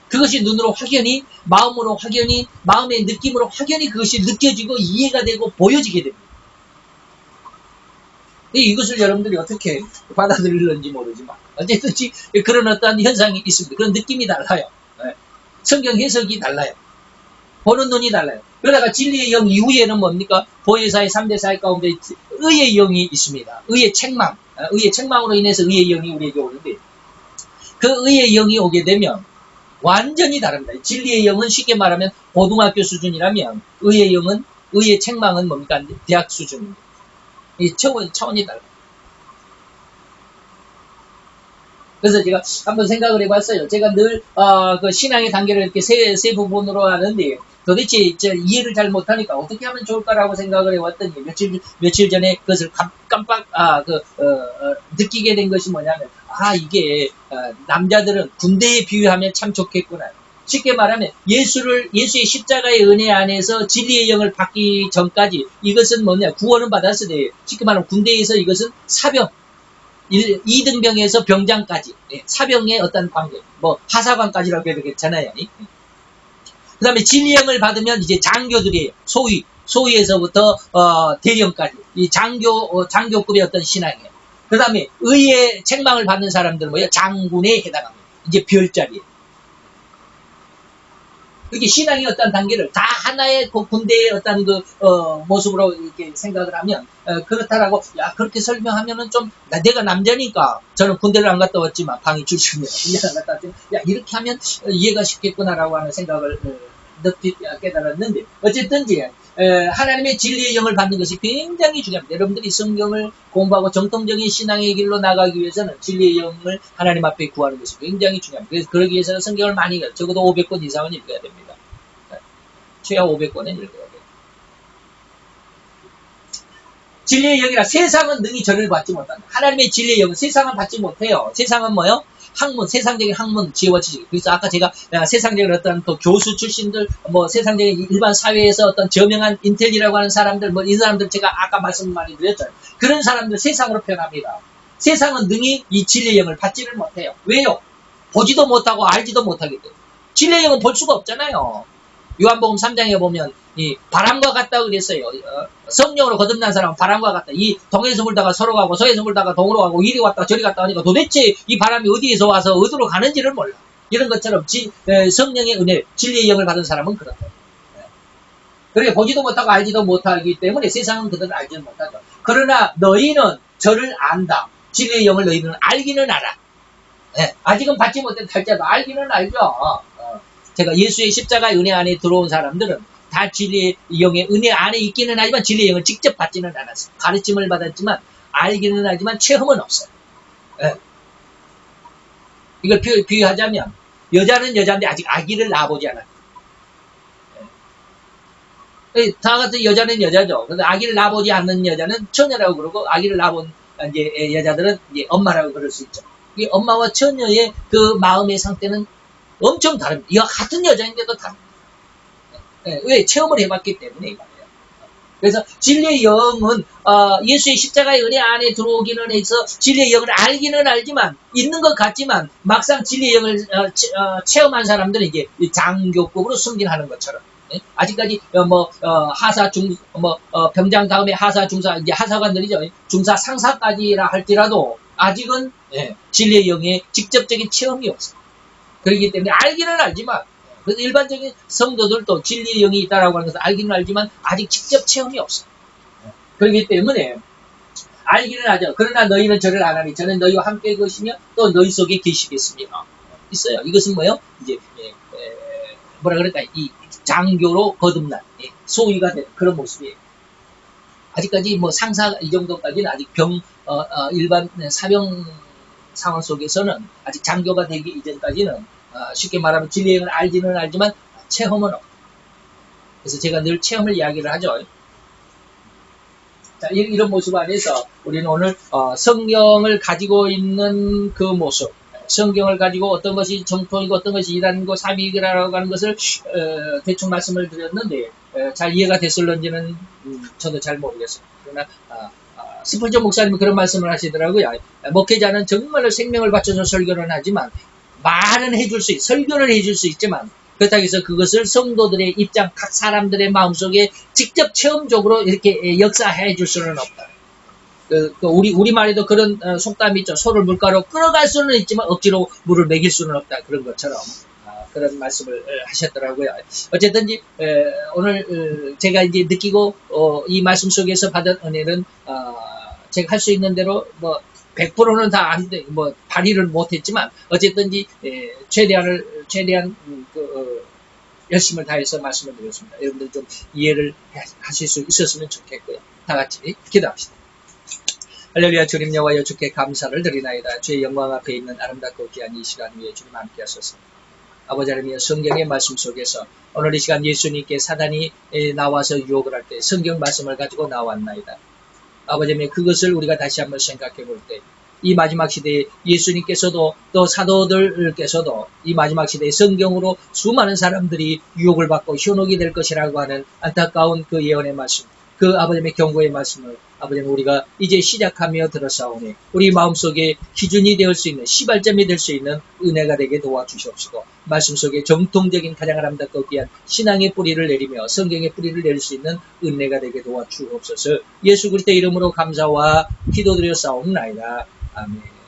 그것이 눈으로 확연히, 마음으로 확연히, 마음의 느낌으로 확연히 그것이 느껴지고 이해가 되고 보여지게 됩니다. 이것을 여러분들이 어떻게 받아들일는지 모르지만 어쨌든 그런 어떤 현상이 있습니다. 그런 느낌이 달라요. 성경 해석이 달라요. 보는 눈이 달라요. 그러다가 진리의 영 이후에는 뭡니까? 보혜사의 3대 사역 가운데 의의 영이 있습니다. 의의 책망. 의의 책망으로 인해서 의의 영이 우리에게 오는데 그 의의 영이 오게 되면 완전히 다릅니다. 진리의 영은 쉽게 말하면 고등학교 수준이라면 의의 영은, 의의 책망은 뭡니까? 대학 수준입니다. 이 차원이 달라요. 그래서 제가 한번 생각을 해봤어요. 제가 늘 그 신앙의 단계를 이렇게 세 부분으로 하는데 도대체 이해를 잘 못하니까 어떻게 하면 좋을까라고 생각을 해왔더니 며칠 전에 그것을 깜빡 느끼게 된 것이 뭐냐면 이게 남자들은 군대에 비유하면 참 좋겠구나. 쉽게 말하면 예수의 십자가의 은혜 안에서 진리의 영을 받기 전까지 이것은 뭐냐? 구원은 받았으되 쉽게 말하면 군대에서 이것은 사병 2등병에서 병장까지 사병의 어떤 관계 뭐 하사관까지라고 해도 괜찮아요. 그 다음에 진리의 영을 받으면 이제 장교들이에요. 소위에서부터 대령까지 이 장교급의 어떤 신앙이에요. 그 다음에 의의 책망을 받는 사람들은 뭐예요? 장군에 해당합니다. 이제 별자리예요. 이렇게 신앙의 어떤 단계를 다 하나의 그 군대의 어떤 모습으로 이렇게 생각을 하면 그렇다라고 그렇게 설명하면은 좀 내가 남자니까 저는 군대를 안 갔다 왔지만 방위 출신이에요. 군대를 안 갔다 왔지만 이렇게 하면 이해가 쉽겠구나라고 하는 생각을 늦게 깨달았는데 어쨌든지 하나님의 진리의 영을 받는 것이 굉장히 중요합니다. 여러분들이 성경을 공부하고 정통적인 신앙의 길로 나가기 위해서는 진리의 영을 하나님 앞에 구하는 것이 굉장히 중요합니다. 그래서 그러기 위해서는 성경을 많이 읽어요. 적어도 500권 이상은 읽어야 됩니다. 최하 500권은 읽어야 돼요. 진리의 영이라 세상은 능히 저를 받지 못한다. 하나님의 진리의 영은 세상은 받지 못해요. 세상은 뭐요? 학문, 세상적인 학문, 지혜와 지식. 그래서 아까 제가 세상적인 어떤 또 교수 출신들, 뭐 세상적인 일반 사회에서 어떤 저명한 인텔리라고 하는 사람들, 뭐 이 사람들 제가 아까 말씀 많이 드렸잖아요. 그런 사람들 세상으로 표현합니다. 세상은 능히 이 진리의 영을 받지를 못해요. 왜요? 보지도 못하고 알지도 못하기 때문에. 진리의 영은 볼 수가 없잖아요. 요한복음 3장에 보면 이 바람과 같다 그랬어요. 성령으로 거듭난 사람은 바람과 같다. 이 동에서 불다가 서로 가고 서에서 불다가 동으로 가고 이리 왔다 저리 갔다 하니까 도대체 이 바람이 어디에서 와서 어디로 가는지를 몰라. 이런 것처럼 성령의 은혜, 진리의 영을 받은 사람은 그렇다. 그래 보지도 못하고 알지도 못하기 때문에 세상은 그들을 알지는 못하죠. 그러나 너희는 저를 안다. 진리의 영을 너희는 알기는 알아. 아직은 받지 못한 할지라도 알기는 알죠. 제가 예수의 십자가의 은혜 안에 들어온 사람들은 다 진리의 영의 은혜 안에 있기는 하지만 진리의 영을 직접 받지는 않았어요. 가르침을 받았지만 알기는 하지만 체험은 없어요. 이걸 비유하자면 여자는 여자인데 아직 아기를 낳아보지 않았어요. 다 같은 여자는 여자죠. 근데 아기를 낳아보지 않는 여자는 처녀라고 그러고 아기를 낳아본 이제 여자들은 이제 엄마라고 그럴 수 있죠. 이 엄마와 처녀의 그 마음의 상태는 엄청 다릅니다. 같은 여자인데도 다릅니다. 왜? 체험을 해봤기 때문에 이 말이에요. 그래서 진리의 영은 예수의 십자가의 은혜 안에 들어오기는 해서 진리의 영을 알기는 알지만 있는 것 같지만 막상 진리의 영을 체험한 사람들은 이제 장교급으로 승진하는 것처럼 아직까지 하사 병장 다음에 하사 중사 이제 하사관들이죠. 중사 상사까지라 할지라도 아직은 진리의 영의 직접적인 체험이 없어요. 그렇기 때문에 알기는 알지만 일반적인 성도들도 진리의 영이 있다라고 하는 것을 알기는 알지만 아직 직접 체험이 없어요. 그렇기 때문에 알기는 하죠. 그러나 너희는 저를 안 하니 저는 너희와 함께 계시며 또 너희 속에 계시겠습니다. 있어요. 이것은 뭐예요? 이제 뭐라 그럴까, 이 장교로 거듭난, 소위가 되는 그런 모습이에요. 아직까지 뭐 상사 이 정도까지는 아직 일반 사병 상황 속에서는 아직 장교가 되기 이전까지는 쉽게 말하면 진리행을 알지는 알지만 체험은 없다. 그래서 제가 늘 체험을 이야기를 하죠. 자, 이런 모습 안에서 우리는 오늘 성경을 가지고 있는 그 모습, 성경을 가지고 어떤 것이 정통이고 어떤 것이 이단이고 사비익이라고 하는 것을 대충 말씀을 드렸는데 잘 이해가 됐을런지는 저도 잘 모르겠어요. 그러나 스펄전 목사님은 그런 말씀을 하시더라고요. 목회자는 정말로 생명을 바쳐서 설교를 하지만 말은 해줄 수 설교는 해줄 수 있지만 그렇다고 해서 그것을 성도들의 입장, 각 사람들의 마음속에 직접 체험적으로 이렇게 역사해 줄 수는 없다. 우리 말에도 그런 속담이 있죠. 소를 물가로 끌어갈 수는 있지만 억지로 물을 먹일 수는 없다. 그런 것처럼 그런 말씀을 하셨더라고요. 어쨌든지 오늘 제가 이제 느끼고 이 말씀 속에서 받은 은혜는 제가 할 수 있는 대로 뭐 100%는 다 안 돼, 뭐 발휘를 못했지만 어쨌든지 최대한 열심을 다해서 말씀을 드렸습니다. 여러분들 좀 이해를 하실 수 있었으면 좋겠고요. 다 같이 기도합시다. 할렐루야. 주님 여호와여, 주께 감사를 드리나이다. 주의 영광 앞에 있는 아름답고 귀한 이 시간 위에 주님 함께 하소서. 아버지 하나님, 성경의 말씀 속에서 오늘 이 시간 예수님께 사단이 나와서 유혹을 할 때 성경 말씀을 가지고 나왔나이다. 아버지 하나님, 그것을 우리가 다시 한번 생각해 볼 때 이 마지막 시대에 예수님께서도 또 사도들께서도 이 마지막 시대에 성경으로 수많은 사람들이 유혹을 받고 현혹이 될 것이라고 하는 안타까운 그 예언의 말씀, 그 아버지의 경고의 말씀을 아버지 우리가 이제 시작하며 들었사오니 우리 마음속에 기준이 되을 수 있는 시발점이 될 수 있는 은혜가 되게 도와주시옵시고 말씀 속에 정통적인 가장 아름답고 귀한 신앙의 뿌리를 내리며 성경의 뿌리를 내릴 수 있는 은혜가 되게 도와주옵소서. 예수 그리스도의 이름으로 감사와 기도드려 싸움나이다. 아멘.